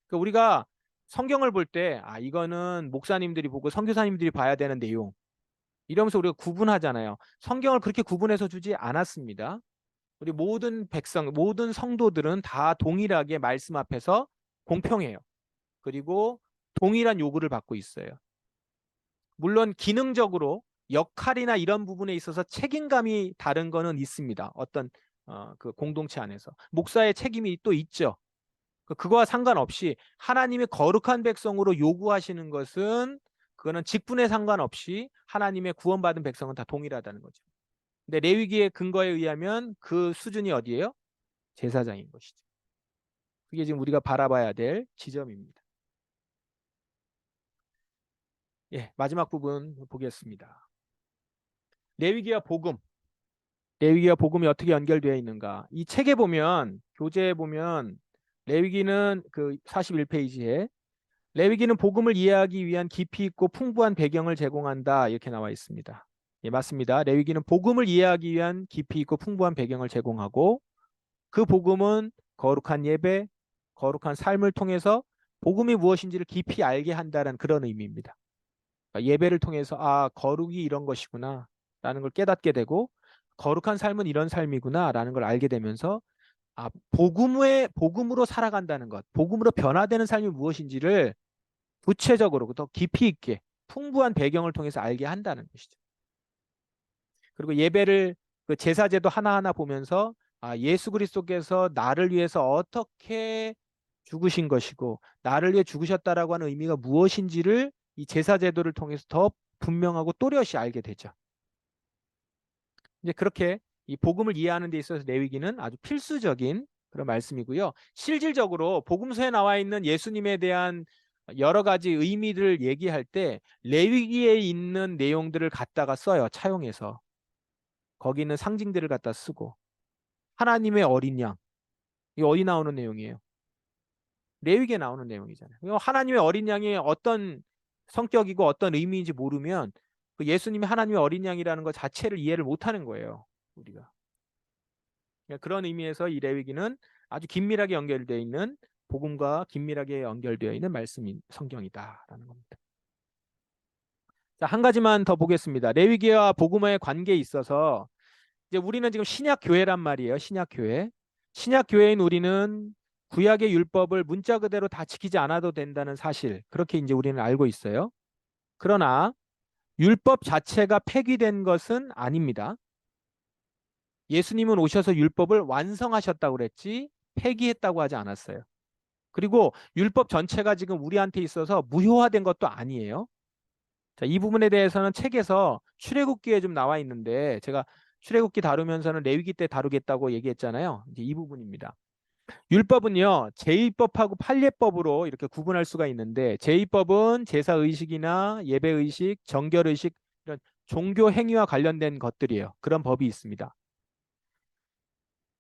그러니까 우리가 성경을 볼 때 아, 이거는 목사님들이 보고 선교사님들이 봐야 되는 내용 이러면서 우리가 구분하잖아요. 성경을 그렇게 구분해서 주지 않았습니다. 우리 모든 백성, 모든 성도들은 다 동일하게 말씀 앞에서 공평해요. 그리고 동일한 요구를 받고 있어요. 물론 기능적으로 역할이나 이런 부분에 있어서 책임감이 다른 거는 있습니다. 어떤 그 공동체 안에서 목사의 책임이 또 있죠. 그거와 상관없이 하나님의 거룩한 백성으로 요구하시는 것은 그거는 직분에 상관없이 하나님의 구원받은 백성은 다 동일하다는 거죠. 근데 레위기의 근거에 의하면 그 수준이 어디예요? 제사장인 것이죠. 그게 지금 우리가 바라봐야 될 지점입니다. 예, 마지막 부분 보겠습니다. 레위기와 복음. 레위기와 복음이 어떻게 연결되어 있는가? 이 책에 보면 교재에 보면 레위기는 그 41페이지에 레위기는 복음을 이해하기 위한 깊이 있고 풍부한 배경을 제공한다 이렇게 나와 있습니다. 예, 맞습니다. 레위기는 복음을 이해하기 위한 깊이 있고 풍부한 배경을 제공하고 그 복음은 거룩한 예배, 거룩한 삶을 통해서 복음이 무엇인지를 깊이 알게 한다는 그런 의미입니다. 그러니까 예배를 통해서 아, 거룩이 이런 것이구나 라는 걸 깨닫게 되고 거룩한 삶은 이런 삶이구나 라는 걸 알게 되면서 아, 복음으로 살아간다는 것, 복음으로 변화되는 삶이 무엇인지를 구체적으로 더 깊이 있게 풍부한 배경을 통해서 알게 한다는 것이죠. 그리고 예배를 그 제사제도 하나하나 보면서 아, 예수 그리스도께서 나를 위해서 어떻게 죽으신 것이고 나를 위해 죽으셨다라고 하는 의미가 무엇인지를 이 제사제도를 통해서 더 분명하고 또렷이 알게 되죠. 이제 그렇게 이 복음을 이해하는 데 있어서 레위기는 아주 필수적인 그런 말씀이고요. 실질적으로 복음서에 나와 있는 예수님에 대한 여러 가지 의미를 얘기할 때 레위기에 있는 내용들을 갖다가 써요. 차용해서. 거기 있는 상징들을 갖다 쓰고 하나님의 어린 양. 이 어디 나오는 내용이에요? 레위기에 나오는 내용이잖아요. 하나님의 어린 양이 어떤 성격이고 어떤 의미인지 모르면 그 예수님이 하나님의 어린 양이라는 것 자체를 이해를 못하는 거예요. 우리가. 그런 의미에서 이 레위기는 아주 긴밀하게 연결되어 있는 복음과 긴밀하게 연결되어 있는 말씀인 성경이다라는 겁니다. 자, 한 가지만 더 보겠습니다. 레위기와 복음의 관계에 있어서 이제 우리는 지금 신약 교회란 말이에요. 신약 교회. 신약 교회인 우리는 구약의 율법을 문자 그대로 다 지키지 않아도 된다는 사실. 그렇게 이제 우리는 알고 있어요. 그러나 율법 자체가 폐기된 것은 아닙니다. 예수님은 오셔서 율법을 완성하셨다고 그랬지 폐기했다고 하지 않았어요. 그리고 율법 전체가 지금 우리한테 있어서 무효화된 것도 아니에요. 자, 이 부분에 대해서는 책에서 출애굽기에 좀 나와 있는데 제가 출애굽기 다루면서는 레위기 때 다루겠다고 얘기했잖아요. 이제 이 부분입니다. 율법은요, 제1법하고 판례법으로 이렇게 구분할 수가 있는데 제1법은 제사 의식이나 예배 의식, 정결 의식 이런 종교 행위와 관련된 것들이에요. 그런 법이 있습니다.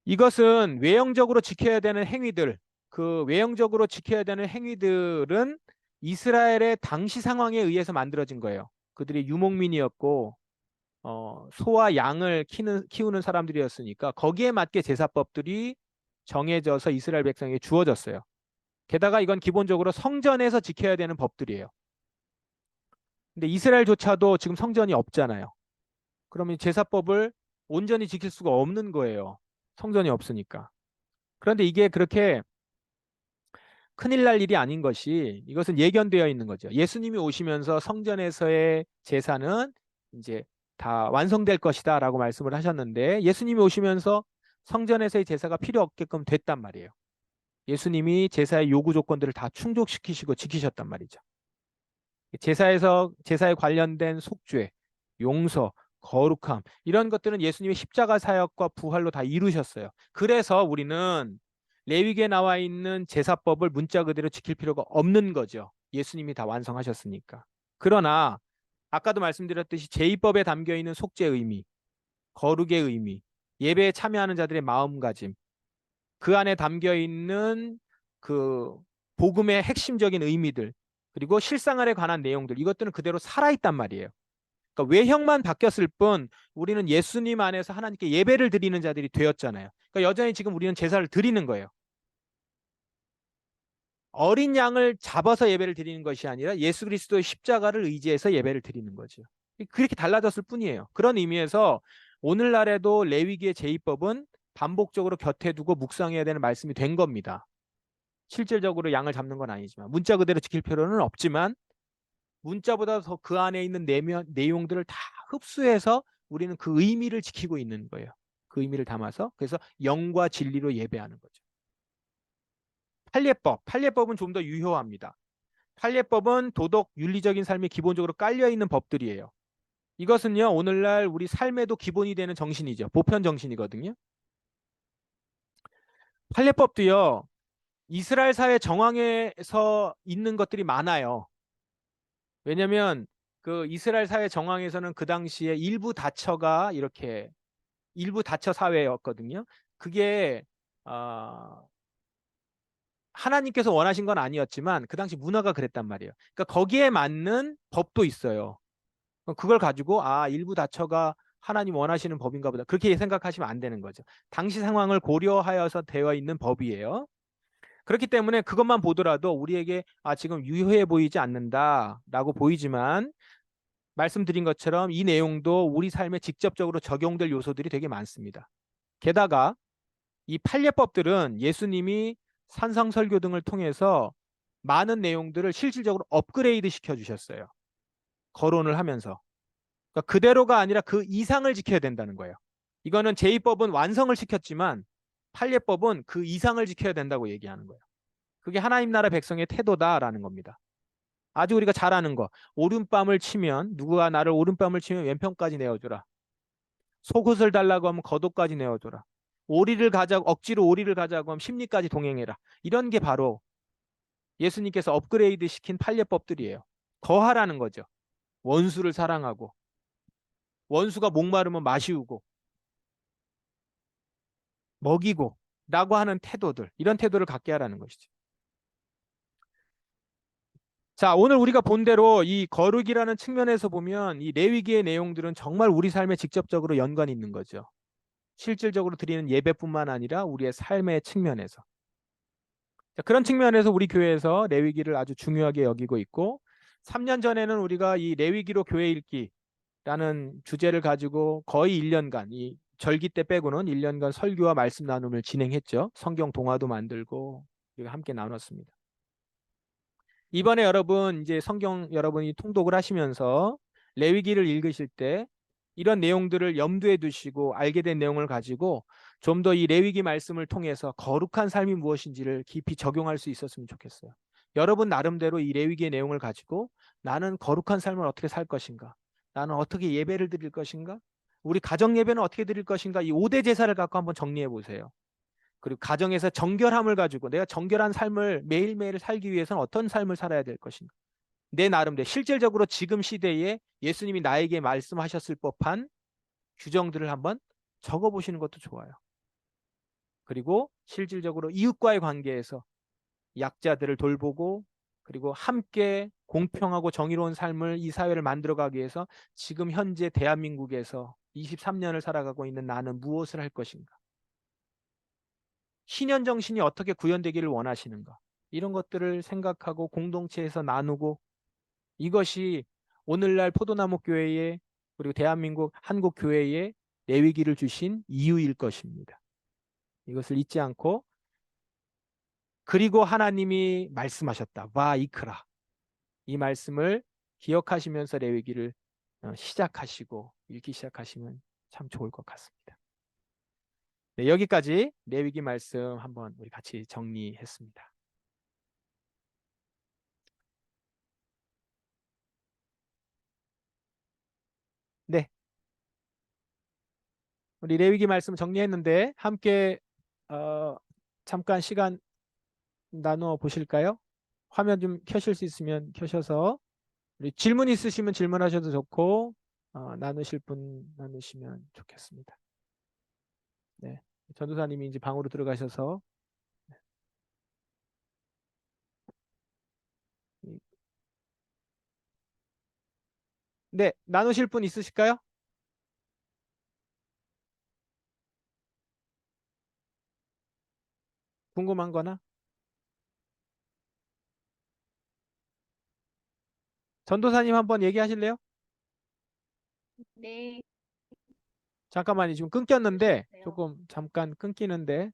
이것은 외형적으로 지켜야 되는 행위들, 그 외형적으로 지켜야 되는 행위들은 이스라엘의 당시 상황에 의해서 만들어진 거예요. 그들이 유목민이었고 소와 양을 키우는 사람들이었으니까 거기에 맞게 제사법들이 정해져서 이스라엘 백성에게 주어졌어요. 게다가 이건 기본적으로 성전에서 지켜야 되는 법들이에요. 근데 이스라엘조차도 지금 성전이 없잖아요. 그러면 제사법을 온전히 지킬 수가 없는 거예요. 성전이 없으니까. 그런데 이게 그렇게 큰일 날 일이 아닌 것이 이것은 예견되어 있는 거죠. 예수님이 오시면서 성전에서의 제사는 이제 다 완성될 것이다 라고 말씀을 하셨는데 예수님이 오시면서 성전에서의 제사가 필요 없게끔 됐단 말이에요. 예수님이 제사의 요구 조건들을 다 충족시키시고 지키셨단 말이죠. 제사에 관련된 속죄, 용서, 거룩함 이런 것들은 예수님의 십자가 사역과 부활로 다 이루셨어요. 그래서 우리는 레위기에 나와 있는 제사법을 문자 그대로 지킬 필요가 없는 거죠. 예수님이 다 완성하셨으니까. 그러나 아까도 말씀드렸듯이 제2법에 담겨 있는 속죄의 의미, 거룩의 의미, 예배에 참여하는 자들의 마음가짐, 그 안에 담겨 있는 그 복음의 핵심적인 의미들, 그리고 실생활에 관한 내용들, 이것들은 그대로 살아있단 말이에요. 그러니까 외형만 바뀌었을 뿐 우리는 예수님 안에서 하나님께 예배를 드리는 자들이 되었잖아요. 그러니까 여전히 지금 우리는 제사를 드리는 거예요. 어린 양을 잡아서 예배를 드리는 것이 아니라 예수 그리스도의 십자가를 의지해서 예배를 드리는 거죠. 그렇게 달라졌을 뿐이에요. 그런 의미에서 오늘날에도 레위기의 제2법은 반복적으로 곁에 두고 묵상해야 되는 말씀이 된 겁니다. 실질적으로 양을 잡는 건 아니지만 문자 그대로 지킬 필요는 없지만 문자보다 더 그 안에 있는 내용들을 다 흡수해서 우리는 그 의미를 지키고 있는 거예요. 그 의미를 담아서 그래서 영과 진리로 예배하는 거죠. 판례법은 좀 더 유효합니다. 판례법은 도덕, 윤리적인 삶에 기본적으로 깔려있는 법들이에요. 이것은요 오늘날 우리 삶에도 기본이 되는 정신이죠. 보편 정신이거든요. 판례법도요 이스라엘 사회 정황에서 있는 것들이 많아요. 왜냐하면 그 이스라엘 사회 정황에서는 그 당시에 일부 다처 사회였거든요. 그게 하나님께서 원하신 건 아니었지만 그 당시 문화가 그랬단 말이에요. 그러니까 거기에 맞는 법도 있어요. 그걸 가지고 일부 다처가 하나님 원하시는 법인가 보다. 그렇게 생각하시면 안 되는 거죠. 당시 상황을 고려하여서 되어 있는 법이에요. 그렇기 때문에 그것만 보더라도 우리에게 지금 유효해 보이지 않는다라고 보이지만 말씀드린 것처럼 이 내용도 우리 삶에 직접적으로 적용될 요소들이 되게 많습니다. 게다가 이 판례법들은 예수님이 산상설교 등을 통해서 많은 내용들을 실질적으로 업그레이드 시켜주셨어요. 거론을 하면서. 그러니까 그대로가 아니라 그 이상을 지켜야 된다는 거예요. 이거는 제2법은 완성을 시켰지만 판례법은 그 이상을 지켜야 된다고 얘기하는 거예요. 그게 하나님 나라 백성의 태도다라는 겁니다. 아주 우리가 잘 아는 거. 오른뺨을 치면 누구가 나를 오른뺨을 치면 왼편까지 내어주라. 속옷을 달라고 하면 겉옷까지 내어줘라. 억지로 오리를 가자고 하면 심리까지 동행해라. 이런 게 바로 예수님께서 업그레이드 시킨 판례법들이에요. 거하라는 거죠. 원수를 사랑하고 원수가 목마르면 마시우고 먹이고 라고 하는 태도들, 이런 태도를 갖게 하라는 것이죠. 자, 오늘 우리가 본 대로 이 거룩이라는 측면에서 보면 이 레위기의 내용들은 정말 우리 삶에 직접적으로 연관이 있는 거죠. 실질적으로 드리는 예배뿐만 아니라 우리의 삶의 측면에서. 자, 그런 측면에서 우리 교회에서 레위기를 아주 중요하게 여기고 있고 3년 전에는 우리가 이 레위기로 교회 읽기라는 주제를 가지고 거의 1년간 이 절기 때 빼고는 1년간 설교와 말씀 나눔을 진행했죠. 성경 동화도 만들고 우리가 함께 나눴습니다. 이번에 여러분 이제 성경 여러분이 통독을 하시면서 레위기를 읽으실 때 이런 내용들을 염두에 두시고 알게 된 내용을 가지고 좀 더 이 레위기 말씀을 통해서 거룩한 삶이 무엇인지를 깊이 적용할 수 있었으면 좋겠어요. 여러분 나름대로 이 레위기의 내용을 가지고 나는 거룩한 삶을 어떻게 살 것인가? 나는 어떻게 예배를 드릴 것인가? 우리 가정 예배는 어떻게 드릴 것인가? 이 5대 제사를 갖고 한번 정리해 보세요. 그리고 가정에서 정결함을 가지고 내가 정결한 삶을 매일매일 살기 위해서는 어떤 삶을 살아야 될 것인가? 내 나름대로 실질적으로 지금 시대에 예수님이 나에게 말씀하셨을 법한 규정들을 한번 적어보시는 것도 좋아요. 그리고 실질적으로 이웃과의 관계에서 약자들을 돌보고 그리고 함께 공평하고 정의로운 삶을 이 사회를 만들어가기 위해서 지금 현재 대한민국에서 23년을 살아가고 있는 나는 무엇을 할 것인가? 신현 정신이 어떻게 구현되기를 원하시는가? 이런 것들을 생각하고 공동체에서 나누고 이것이 오늘날 포도나무 교회에 그리고 대한민국 한국 교회에 내위기를 주신 이유일 것입니다. 이것을 잊지 않고 그리고 하나님이 말씀하셨다. 와이크라. 이 말씀을 기억하시면서 레위기를 시작하시고 읽기 시작하시면 참 좋을 것 같습니다. 네, 여기까지 레위기 말씀 한번 우리 같이 정리했습니다. 네, 우리 레위기 말씀 정리했는데 함께 잠깐 시간 나누어 보실까요? 화면 좀 켜실 수 있으면 켜셔서 우리 질문 있으시면 질문하셔도 좋고 나누실 분 나누시면 좋겠습니다. 네, 전도사님이 이제 방으로 들어가셔서 네, 나누실 분 있으실까요? 궁금한 거나? 전도사님 한번 얘기하실래요? 네, 잠깐만요. 지금 끊겼는데 주세요. 조금 잠깐 끊기는데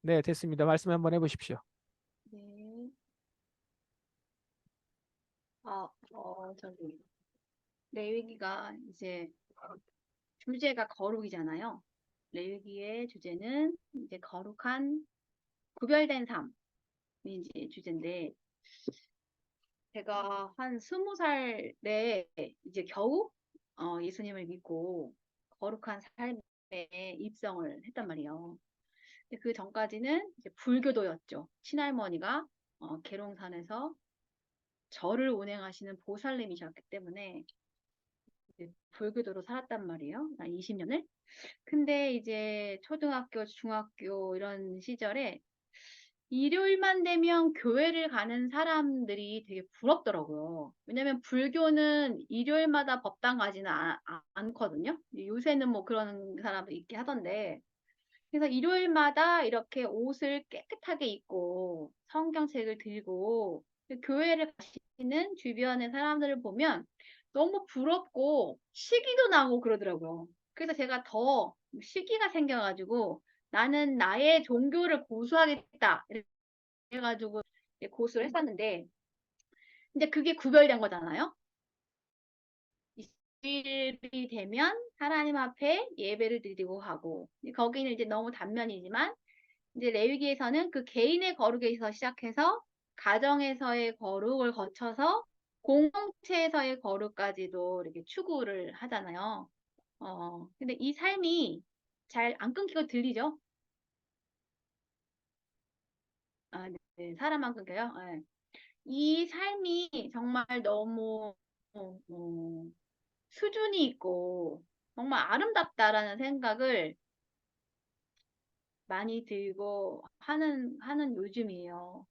네, 됐습니다. 말씀 한번 해보십시오. 네. 저기 레위기가 이제 주제가 거룩이잖아요. 레위기의 주제는 이제 거룩한 구별된 삶이 이제 주제인데 제가 한 20살에 이제 겨우 예수님을 믿고 거룩한 삶에 입성을 했단 말이에요. 근데 그 전까지는 이제 불교도였죠. 친할머니가 계룡산에서 절을 운행하시는 보살님이셨기 때문에 이제 불교도로 살았단 말이에요. 한 20년을. 근데 이제 초등학교, 중학교 이런 시절에 일요일만 되면 교회를 가는 사람들이 되게 부럽더라고요. 왜냐면 불교는 일요일마다 법당 가지는 않거든요. 요새는 뭐 그런 사람도 있긴 하던데. 그래서 일요일마다 이렇게 옷을 깨끗하게 입고 성경책을 들고 교회를 가시는 주변의 사람들을 보면 너무 부럽고 시기도 나고 그러더라고요. 그래서 제가 더 시기가 생겨가지고 나는 나의 종교를 고수하겠다. 이래가지고 고수를 했었는데 이제 그게 구별된 거잖아요. 주일이 되면 하나님 앞에 예배를 드리고 하고 거기는 이제 너무 단면이지만 이제 레위기에서는 그 개인의 거룩에서 시작해서 가정에서의 거룩을 거쳐서 공동체에서의 거룩까지도 이렇게 추구를 하잖아요. 근데 이 삶이 잘 안 끊기고 들리죠? 아, 네, 네, 사람 안 끊겨요? 네. 이 삶이 정말 너무 수준이 있고 정말 아름답다라는 생각을 많이 들고 하는 요즘이에요.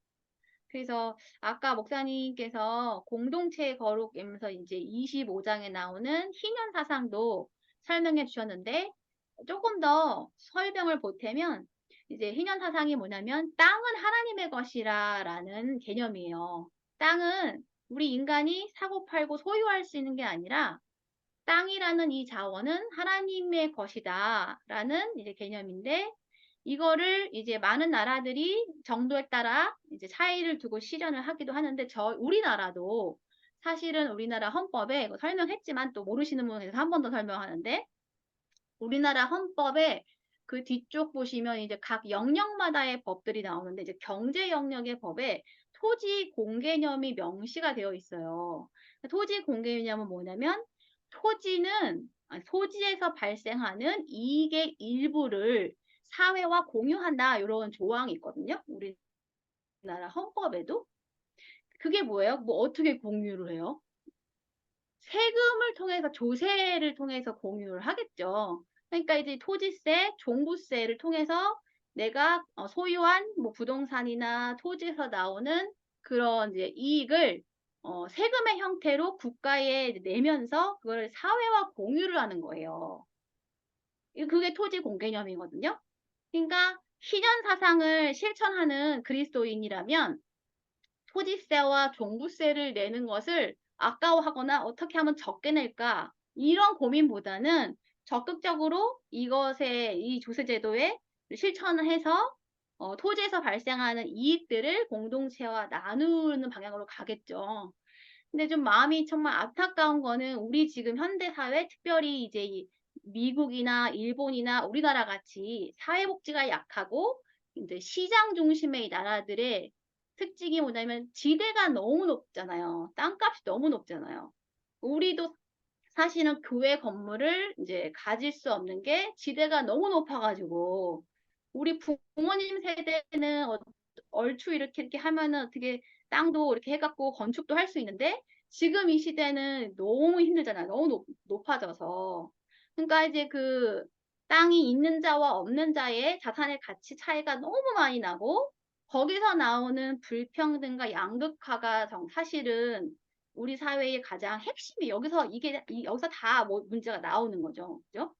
그래서 아까 목사님께서 공동체 거룩이면서 이제 25장에 나오는 희년 사상도 설명해 주셨는데 조금 더 설명을 보태면 이제 희년 사상이 뭐냐면 땅은 하나님의 것이라라는 개념이에요. 땅은 우리 인간이 사고 팔고 소유할 수 있는 게 아니라 땅이라는 이 자원은 하나님의 것이다라는 이제 개념인데 이거를 이제 많은 나라들이 정도에 따라 이제 차이를 두고 실현을 하기도 하는데 우리나라도 사실은 우리나라 헌법에 이거 설명했지만 또 모르시는 분에서 한 번 더 설명하는데 우리나라 헌법에 그 뒤쪽 보시면 이제 각 영역마다의 법들이 나오는데 이제 경제 영역의 법에 토지 공개념이 명시가 되어 있어요. 토지 공개념은 뭐냐면 토지에서 발생하는 이익의 일부를 사회와 공유한다 이런 조항이 있거든요. 우리나라 헌법에도. 그게 뭐예요? 뭐 어떻게 공유를 해요? 세금을 통해서 조세를 통해서 공유를 하겠죠. 그러니까 이제 토지세, 종부세를 통해서 내가 소유한 뭐 부동산이나 토지에서 나오는 그런 이제 이익을 세금의 형태로 국가에 내면서 그걸 사회와 공유를 하는 거예요. 그게 토지 공개념이거든요. 그러니까 희년 사상을 실천하는 그리스도인이라면 토지세와 종부세를 내는 것을 아까워하거나 어떻게 하면 적게 낼까 이런 고민보다는 적극적으로 이것에 이 조세제도에 실천을 해서 토지에서 발생하는 이익들을 공동체와 나누는 방향으로 가겠죠. 근데 좀 마음이 정말 안타까운 거는 우리 지금 현대 사회, 특별히 이제 이 미국이나 일본이나 우리나라 같이 사회복지가 약하고 이제 시장 중심의 나라들의 특징이 뭐냐면 지대가 너무 높잖아요. 땅값이 너무 높잖아요. 우리도 사실은 교회 건물을 이제 가질 수 없는 게 지대가 너무 높아가지고 우리 부모님 세대는 얼추 이렇게 하면은 어떻게 땅도 이렇게 해갖고 건축도 할 수 있는데 지금 이 시대는 너무 힘들잖아요. 너무 높아져서. 그러니까 이제 그 땅이 있는 자와 없는 자의 자산의 가치 차이가 너무 많이 나고 거기서 나오는 불평등과 양극화가 사실은 우리 사회의 가장 핵심이 여기서 다 문제가 나오는 거죠. 그죠?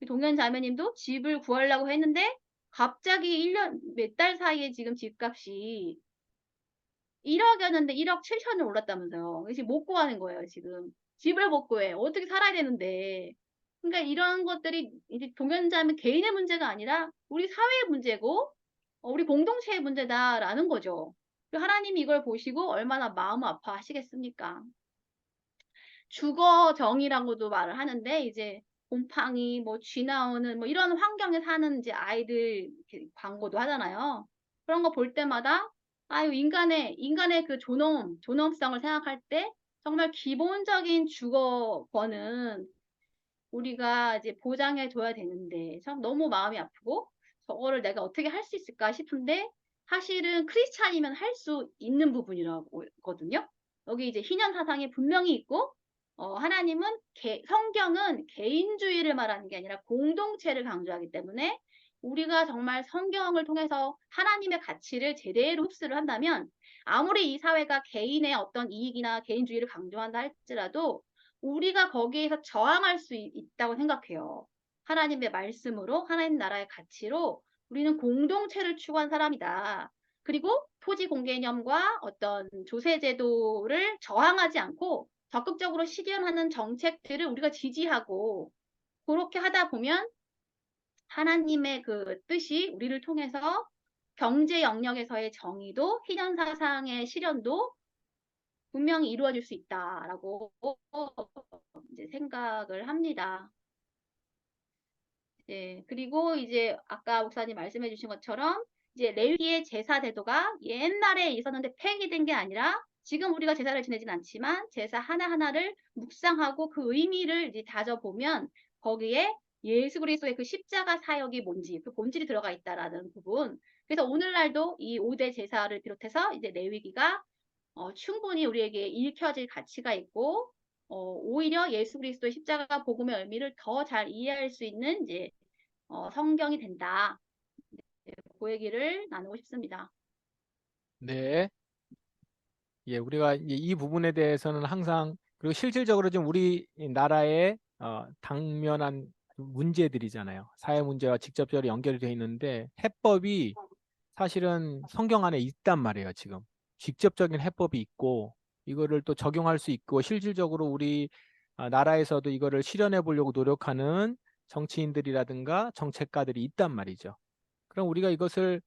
동현 자매님도 집을 구하려고 했는데 갑자기 1년 몇 달 사이에 지금 집값이 1억이었는데 1억 7천을 올랐다면서요. 지금 못 구하는 거예요, 지금. 집을 못 구해. 어떻게 살아야 되는데. 그러니까 이런 것들이 이제 동현자매 개인의 문제가 아니라 우리 사회의 문제고 우리 공동체의 문제다라는 거죠. 하나님이 이걸 보시고 얼마나 마음 아파하시겠습니까? 주거정이라고도 말을 하는데 이제 곰팡이 뭐 쥐 나오는 뭐 이런 환경에 사는 이제 아이들 이렇게 광고도 하잖아요. 그런 거 볼 때마다 아유 인간의 그 존엄성을 생각할 때 정말 기본적인 주거권은 우리가 이제 보장해 줘야 되는데 참 너무 마음이 아프고 저거를 내가 어떻게 할 수 있을까 싶은데 사실은 크리스찬이면 할 수 있는 부분이라거든요. 여기 이제 희년 사상이 분명히 있고 하나님은 성경은 개인주의를 말하는 게 아니라 공동체를 강조하기 때문에 우리가 정말 성경을 통해서 하나님의 가치를 제대로 흡수를 한다면 아무리 이 사회가 개인의 어떤 이익이나 개인주의를 강조한다 할지라도 우리가 거기에서 저항할 수 있다고 생각해요. 하나님의 말씀으로 하나님 나라의 가치로 우리는 공동체를 추구한 사람이다. 그리고 토지 공개념과 어떤 조세 제도를 저항하지 않고 적극적으로 실현하는 정책들을 우리가 지지하고 그렇게 하다 보면 하나님의 그 뜻이 우리를 통해서 경제 영역에서의 정의도 희년 사상의 실현도 분명히 이루어질 수 있다라고 이제 생각을 합니다. 네, 그리고 이제 아까 목사님 말씀해 주신 것처럼 이제 레위기의 제사 제도가 옛날에 있었는데 폐기된 게 아니라 지금 우리가 제사를 지내진 않지만 제사 하나하나를 묵상하고 그 의미를 이제 다져보면 거기에 예수 그리스도의 그 십자가 사역이 뭔지 그 본질이 들어가 있다라는 부분. 그래서 오늘날도 이 5대 제사를 비롯해서 이제 레위기가 충분히 우리에게 읽혀질 가치가 있고 오히려 예수 그리스도의 십자가 복음의 의미를 더 잘 이해할 수 있는 이제 성경이 된다. 그 얘기를 나누고 싶습니다. 네. 예, 우리가 이제 이 부분에 대해서는 항상 그리고 실질적으로 좀 우리 나라의 당면한 문제들이잖아요. 사회 문제와 직접적으로 연결이 되어 있는데 해법이 사실은 성경 안에 있단 말이에요, 지금. 직접적인 해법이 있고 이거를 또 적용할 수 있고 실질적으로 우리 나라에서도 이거를 실현해 보려고 노력하는 정치인들이라든가 정책가들이 있단 말이죠. 그럼 우리가 이것을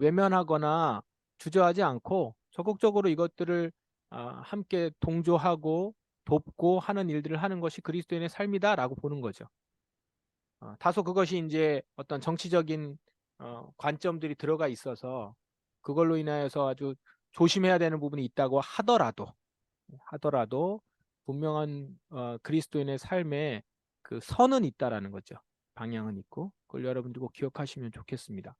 외면하거나 주저하지 않고 적극적으로 이것들을 함께 동조하고 돕고 하는 일들을 하는 것이 그리스도인의 삶이다라고 보는 거죠. 다소 그것이 이제 어떤 정치적인 관점들이 들어가 있어서 그걸로 인하여서 아주 조심해야 되는 부분이 있다고 하더라도 분명한 그리스도인의 삶에 그 선은 있다라는 거죠. 방향은 있고 그걸 여러분들 꼭 기억하시면 좋겠습니다.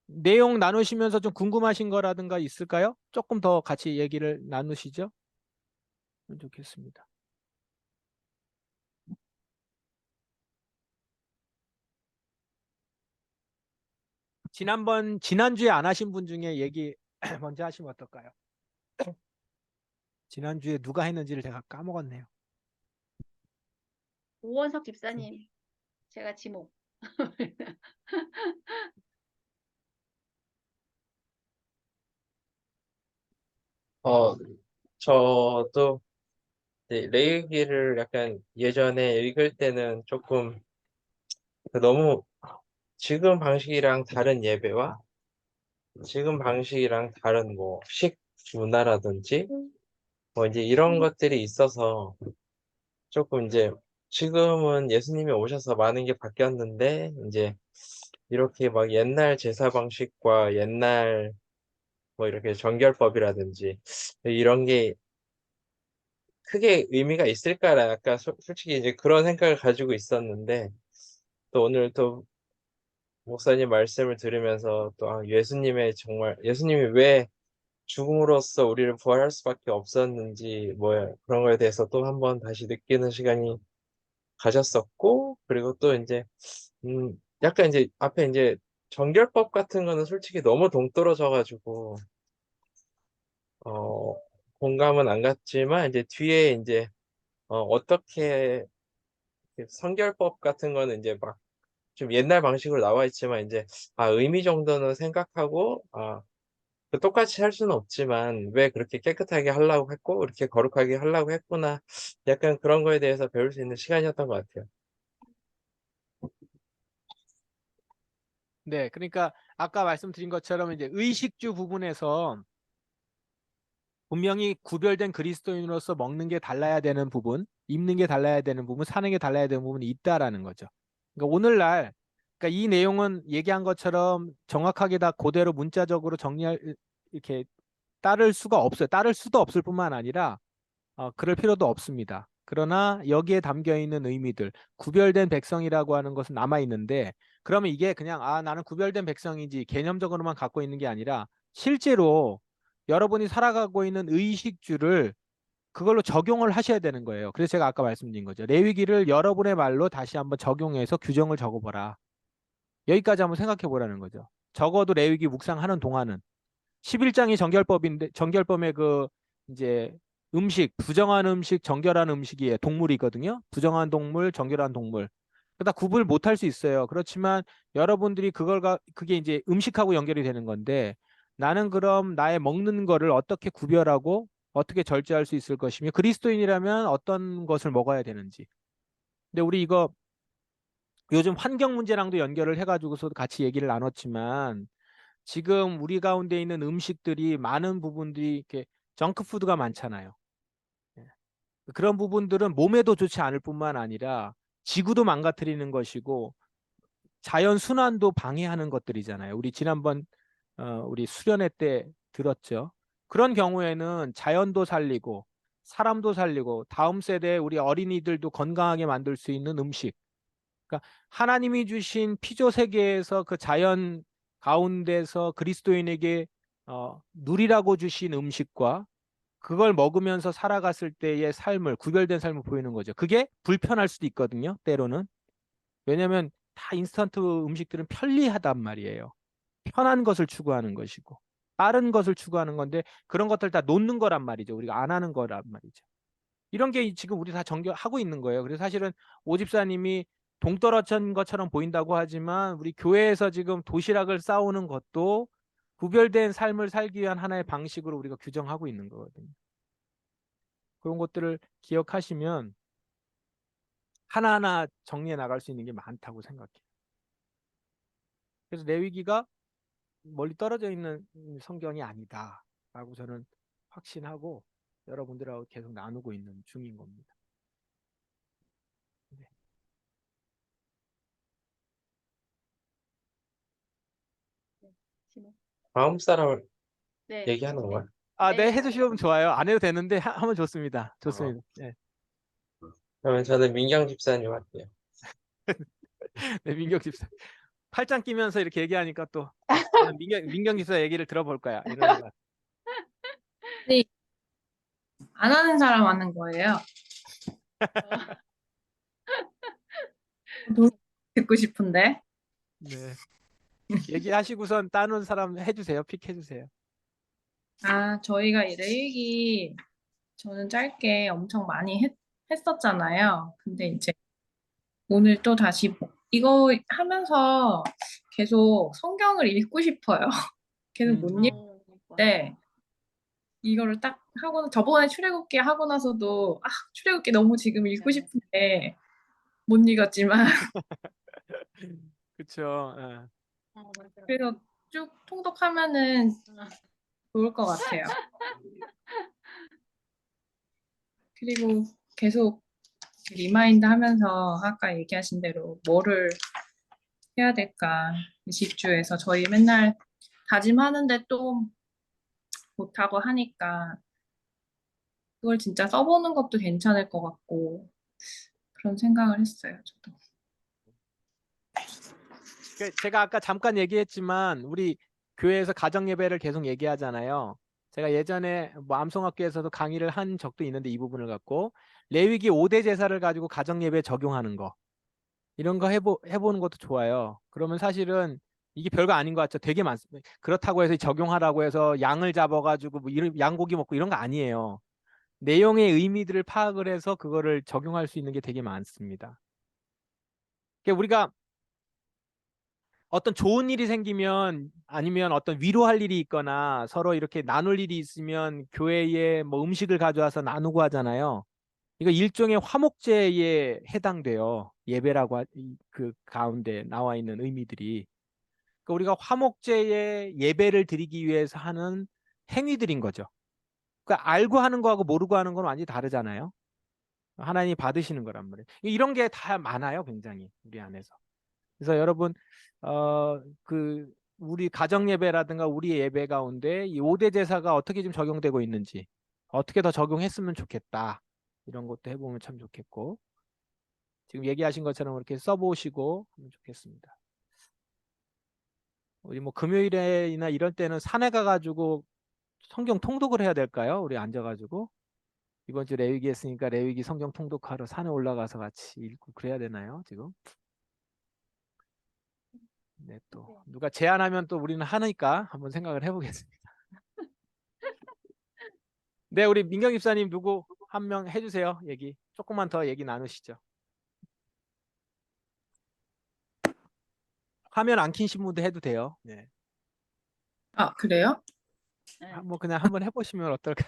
내용 나누시면서 좀 궁금하신 거라든가 있을까요? 조금 더 같이 얘기를 나누시죠. 좋겠습니다. 지난주에 안 하신 분 중에 얘기 먼저 하시면 어떨까요? 지난주에 누가 했는지를 제가 까먹었네요. 오원석 집사님, 제가 지목. 어, 저도 레이기를 약간 예전에 읽을 때는 조금 너무 지금 방식이랑 다른 예배와 지금 방식이랑 다른 뭐 식문화라든지 뭐 이제 이런 것들이 있어서 조금 이제 지금은 예수님이 오셔서 많은 게 바뀌었는데 이제 이렇게 막 옛날 제사 방식과 옛날 뭐 이렇게 정결법이라든지 이런 게 크게 의미가 있을까라 약간 솔직히 이제 그런 생각을 가지고 있었는데 또 오늘 또 목사님 말씀을 들으면서 또 예수님의 정말 예수님이 왜 죽음으로써 우리를 부활할 수밖에 없었는지 뭐 그런 거에 대해서 또 한번 다시 느끼는 시간이 가졌었고 그리고 또 이제 약간 이제 앞에 이제 정결법 같은 거는 솔직히 너무 동떨어져 가지고 어 공감은 안 갔지만 이제 뒤에 이제 어떻게 성결법 같은 거는 이제 막 좀 옛날 방식으로 나와 있지만 이제 의미 정도는 생각하고 그 똑같이 할 수는 없지만 왜 그렇게 깨끗하게 하려고 했고 이렇게 거룩하게 하려고 했구나 약간 그런 거에 대해서 배울 수 있는 시간이었던 것 같아요. 네, 그러니까 아까 말씀드린 것처럼 이제 의식주 부분에서 분명히 구별된 그리스도인으로서 먹는 게 달라야 되는 부분, 입는 게 달라야 되는 부분, 사는 게 달라야 되는 부분이 있다라는 거죠. 그러니까 오늘날 그러니까 이 내용은 얘기한 것처럼 정확하게 다 그대로 문자적으로 정리할 이렇게 따를 수가 없어요. 따를 수도 없을 뿐만 아니라 그럴 필요도 없습니다. 그러나 여기에 담겨 있는 의미들, 구별된 백성이라고 하는 것은 남아 있는데 그러면 이게 그냥 나는 구별된 백성이지 개념적으로만 갖고 있는 게 아니라 실제로 여러분이 살아가고 있는 의식주를 그걸로 적용을 하셔야 되는 거예요. 그래서 제가 아까 말씀드린 거죠. 레위기를 여러분의 말로 다시 한번 적용해서 규정을 적어보라. 여기까지 한번 생각해 보라는 거죠. 적어도 레위기 묵상하는 동안은 11장이 정결법인데 정결법의 그 이제 부정한 음식, 정결한 음식이에요. 동물이거든요. 부정한 동물, 정결한 동물. 그다 구분을 못 할 수 있어요. 그렇지만 여러분들이 그게 이제 음식하고 연결이 되는 건데 나는 그럼 나의 먹는 거를 어떻게 구별하고 어떻게 절제할 수 있을 것이며 그리스도인이라면 어떤 것을 먹어야 되는지. 근데 우리 이거 요즘 환경 문제랑도 연결을 해가지고서 같이 얘기를 나눴지만 지금 우리 가운데 있는 음식들이 많은 부분들이 이렇게 정크푸드가 많잖아요. 예. 그런 부분들은 몸에도 좋지 않을 뿐만 아니라 지구도 망가뜨리는 것이고 자연 순환도 방해하는 것들이잖아요. 우리 지난번 우리 수련회 때 들었죠. 그런 경우에는 자연도 살리고 사람도 살리고 다음 세대 우리 어린이들도 건강하게 만들 수 있는 음식. 그러니까 하나님이 주신 피조 세계에서 그 자연 가운데서 그리스도인에게 누리라고 주신 음식과 그걸 먹으면서 살아갔을 때의 삶을 구별된 삶을 보이는 거죠. 그게 불편할 수도 있거든요. 때로는. 왜냐하면 다 인스턴트 음식들은 편리하단 말이에요. 편한 것을 추구하는 것이고 빠른 것을 추구하는 건데 그런 것들 다 놓는 거란 말이죠. 우리가 안 하는 거란 말이죠. 이런 게 지금 우리 다 전개하고 있는 거예요. 그래서 사실은 오 집사님이 동떨어진 것처럼 보인다고 하지만 우리 교회에서 지금 도시락을 싸우는 것도 구별된 삶을 살기 위한 하나의 방식으로 우리가 규정하고 있는 거거든요. 그런 것들을 기억하시면 하나하나 정리해 나갈 수 있는 게 많다고 생각해요. 그래서 레위기가 멀리 떨어져 있는 성경이 아니다라고 저는 확신하고 여러분들하고 계속 나누고 있는 중인 겁니다. 네. 네, 지목. 다음 사람을 네, 얘기하는 네, 거야? 네, 네. 해주시면 좋아요. 안 해도 되는데 하면 좋습니다. 어, 좋습니다. 네. 그러면 저는 민경 집사님 할게요. 네, 민경 집사. 팔짱 끼면서 이렇게 얘기하니까 또 민경 기사 얘기를 들어볼 거야. 이러는 거야. 네, 안 하는 사람 하는 거예요. 너무 듣고 싶은데. 네. 얘기하시고선 따는 사람 해주세요. 픽 해주세요. 아, 저희가 이 레이기 저는 짧게 엄청 많이 했었잖아요. 근데 이제 오늘 또 다시 이거 하면서 계속 성경을 읽고 싶어요. 계속 못 읽는데 이거를 딱 하고 저번에 출애굽기 하고 나서도 출애굽기 너무 지금 읽고 네. 싶은데 못 읽었지만 그렇죠. 맞아요. 그래서 쭉 통독하면은 아. 좋을 것 같아요. 그리고 계속 리마인드 하면서 아까 얘기하신 대로 뭐를 해야 될까 집주에서 저희 맨날 다짐하는데 또 못하고 하니까 그걸 진짜 써보는 것도 괜찮을 것 같고 그런 생각을 했어요. 저도. 제가 아까 잠깐 얘기했지만 우리 교회에서 가정 예배를 계속 얘기하잖아요. 제가 예전에 뭐 암송학교에서도 강의를 한 적도 있는데 이 부분을 갖고 레위기 5대 제사를 가지고 가정 예배에 적용하는 거 이런 거 해보는 것도 좋아요. 그러면 사실은 이게 별거 아닌 것 같죠. 되게 많습니다. 그렇다고 해서 적용하라고 해서 양을 잡아가지고 뭐 이런 양고기 먹고 이런 거 아니에요. 내용의 의미들을 파악을 해서 그거를 적용할 수 있는 게 되게 많습니다. 그러니까 우리가 어떤 좋은 일이 생기면 아니면 어떤 위로할 일이 있거나 서로 이렇게 나눌 일이 있으면 교회에 뭐 음식을 가져와서 나누고 하잖아요. 이거 일종의 화목제에 해당돼요. 예배라고 그 가운데 나와 있는 의미들이. 그러니까 우리가 화목제에 예배를 드리기 위해서 하는 행위들인 거죠. 그러니까 알고 하는 거하고 모르고 하는 건 완전히 다르잖아요. 하나님이 받으시는 거란 말이에요. 이런 게 다 많아요, 굉장히 우리 안에서. 그래서 여러분 그 우리 가정 예배라든가 우리 예배 가운데 이 5대 제사가 어떻게 좀 적용되고 있는지 어떻게 더 적용했으면 좋겠다. 이런 것도 해보면 참 좋겠고 지금 얘기하신 것처럼 이렇게 써보시고 하면 좋겠습니다. 우리 뭐 금요일이나 이런 때는 산에 가가지고 성경 통독을 해야 될까요? 우리 앉아가지고 이번 주 레위기 했으니까 레위기 성경 통독하러 산에 올라가서 같이 읽고 그래야 되나요? 지금? 네, 또 누가 제안하면 또 우리는 하니까 한번 생각을 해보겠습니다. 네, 우리 민경 집사님 누구 한 명 해주세요. 얘기 조금만 더 얘기 나누시죠. 화면 안 켜신 분도 해도 돼요. 네, 아, 그래요? 네. 뭐 그냥 한번 해보시면 어떨까?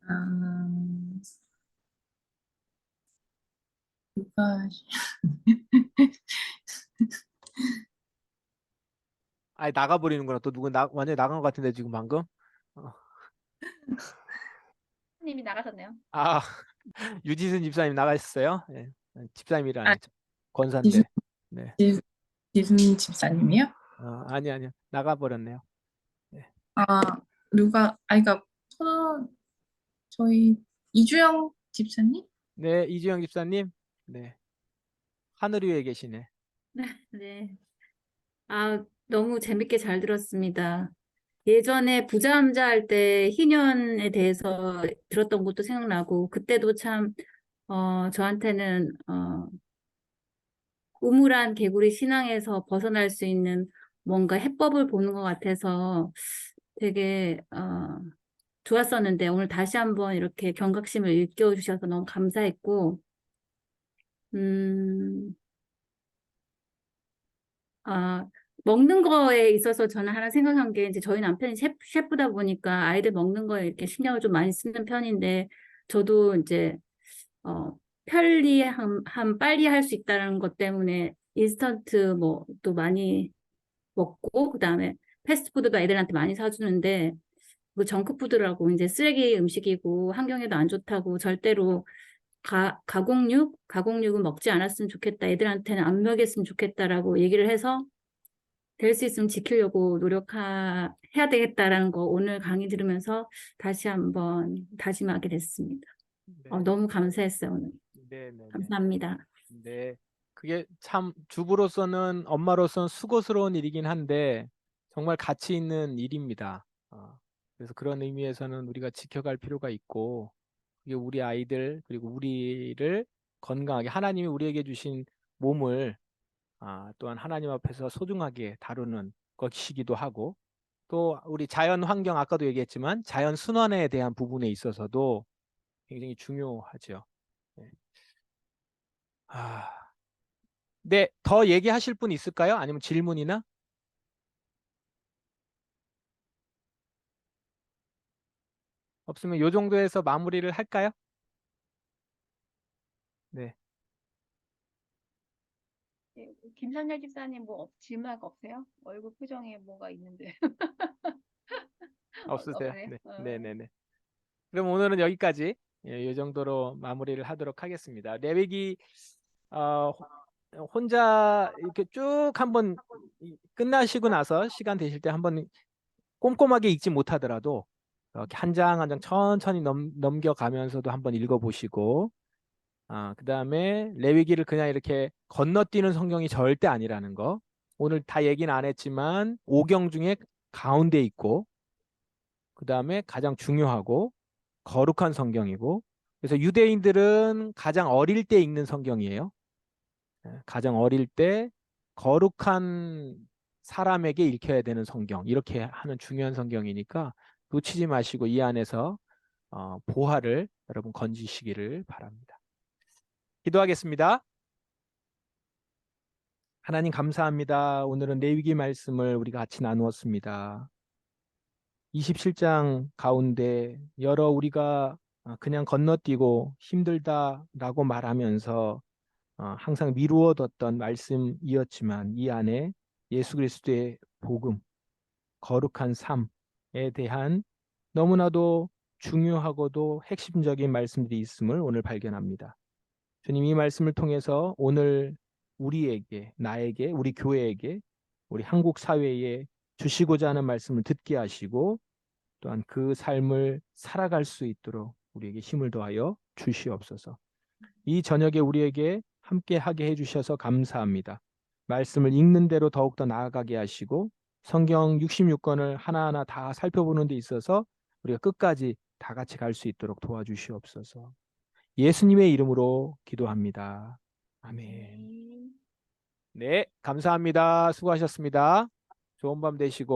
아, 누가 아예 나가버리는구나. 또 누구 완전히 나간 것 같은데 지금 방금. 어. 님이 나가셨네요. 아 유지순 집사님 나가셨어요? 네. 집사님이라 아, 아니죠. 권사인데. 네. 지순 집사님이요? 아니요. 나가버렸네요. 네. 아, 그러니까 저희 이주영 집사님? 네, 이주영 집사님. 네. 하늘 위에 계시네. 네. 너무 재밌게 잘 들었습니다. 예전에 부자함자 할 때 희년에 대해서 들었던 것도 생각나고, 그때도 참, 저한테는, 우물한 개구리 신앙에서 벗어날 수 있는 뭔가 해법을 보는 것 같아서 되게, 좋았었는데, 오늘 다시 한번 이렇게 경각심을 일깨워주셔서 너무 감사했고, 음, 아, 먹는 거에 있어서 저는 하나 생각한 게 이제 저희 남편이 셰프다 보니까 아이들 먹는 거에 이렇게 신경을 좀 많이 쓰는 편인데 저도 이제 편리함 빨리 할 수 있다는 것 때문에 인스턴트 뭐 또 많이 먹고 그다음에 패스트푸드도 애들한테 많이 사주는데 그 정크푸드라고 이제 쓰레기 음식이고 환경에도 안 좋다고 절대로 가공육은 먹지 않았으면 좋겠다. 애들한테는 안 먹였으면 좋겠다라고 얘기를 해서 될 수 있으면 지키려고 노력해야 되겠다라는 거 오늘 강의 들으면서 다시 한번 다짐하게 됐습니다. 네. 너무 감사했어요, 오늘. 네. 감사합니다. 네, 그게 참 주부로서는 엄마로서는 수고스러운 일이긴 한데 정말 가치 있는 일입니다. 그래서 그런 의미에서는 우리가 지켜갈 필요가 있고 그게 우리 아이들 그리고 우리를 건강하게 하나님이 우리에게 주신 몸을 또한 하나님 앞에서 소중하게 다루는 것이기도 하고 또 우리 자연 환경 아까도 얘기했지만 자연 순환에 대한 부분에 있어서도 굉장히 중요하죠. 네. 아, 네, 더 얘기하실 분 있을까요? 아니면 질문이나? 없으면 요 정도에서 마무리를 할까요? 네, 예, 김선열 집사님 뭐 질문할 거 없어요? 얼굴 표정에 뭐가 있는데. 없으세요? 없네요. 네, 네, 네, 네. 그럼 오늘은 여기까지 이 정도로 마무리를 하도록 하겠습니다. 레위기 어, 혼자 이렇게 쭉 한번 끝나시고 나서 시간 되실 때 한번 꼼꼼하게 읽지 못하더라도 이렇게 한 장 한 장 천천히 넘겨가면서도 한번 읽어보시고 그다음에 레위기를 그냥 이렇게 건너뛰는 성경이 절대 아니라는 거. 오늘 다 얘기는 안 했지만 5경 중에 가운데 있고 그다음에 가장 중요하고 거룩한 성경이고 그래서 유대인들은 가장 어릴 때 읽는 성경이에요. 가장 어릴 때 거룩한 사람에게 읽혀야 되는 성경 이렇게 하는 중요한 성경이니까 놓치지 마시고 이 안에서 보화를 여러분 건지시기를 바랍니다. 기도하겠습니다. 하나님 감사합니다. 오늘은 레위기 말씀을 우리가 같이 나누었습니다. 27장 가운데 여러 우리가 그냥 건너뛰고 힘들다라고 말하면서 항상 미루어뒀던 말씀이었지만 이 안에 예수 그리스도의 복음, 거룩한 삶에 대한 너무나도 중요하고도 핵심적인 말씀들이 있음을 오늘 발견합니다. 주님 이 말씀을 통해서 오늘 우리에게, 나에게, 우리 교회에게, 우리 한국 사회에 주시고자 하는 말씀을 듣게 하시고 또한 그 삶을 살아갈 수 있도록 우리에게 힘을 더하여 주시옵소서. 이 저녁에 우리에게 함께 하게 해주셔서 감사합니다. 말씀을 읽는 대로 더욱더 나아가게 하시고 성경 66권을 하나하나 다 살펴보는 데 있어서 우리가 끝까지 다 같이 갈 수 있도록 도와주시옵소서. 예수님의 이름으로 기도합니다. 아멘. 네, 감사합니다. 수고하셨습니다. 좋은 밤 되시고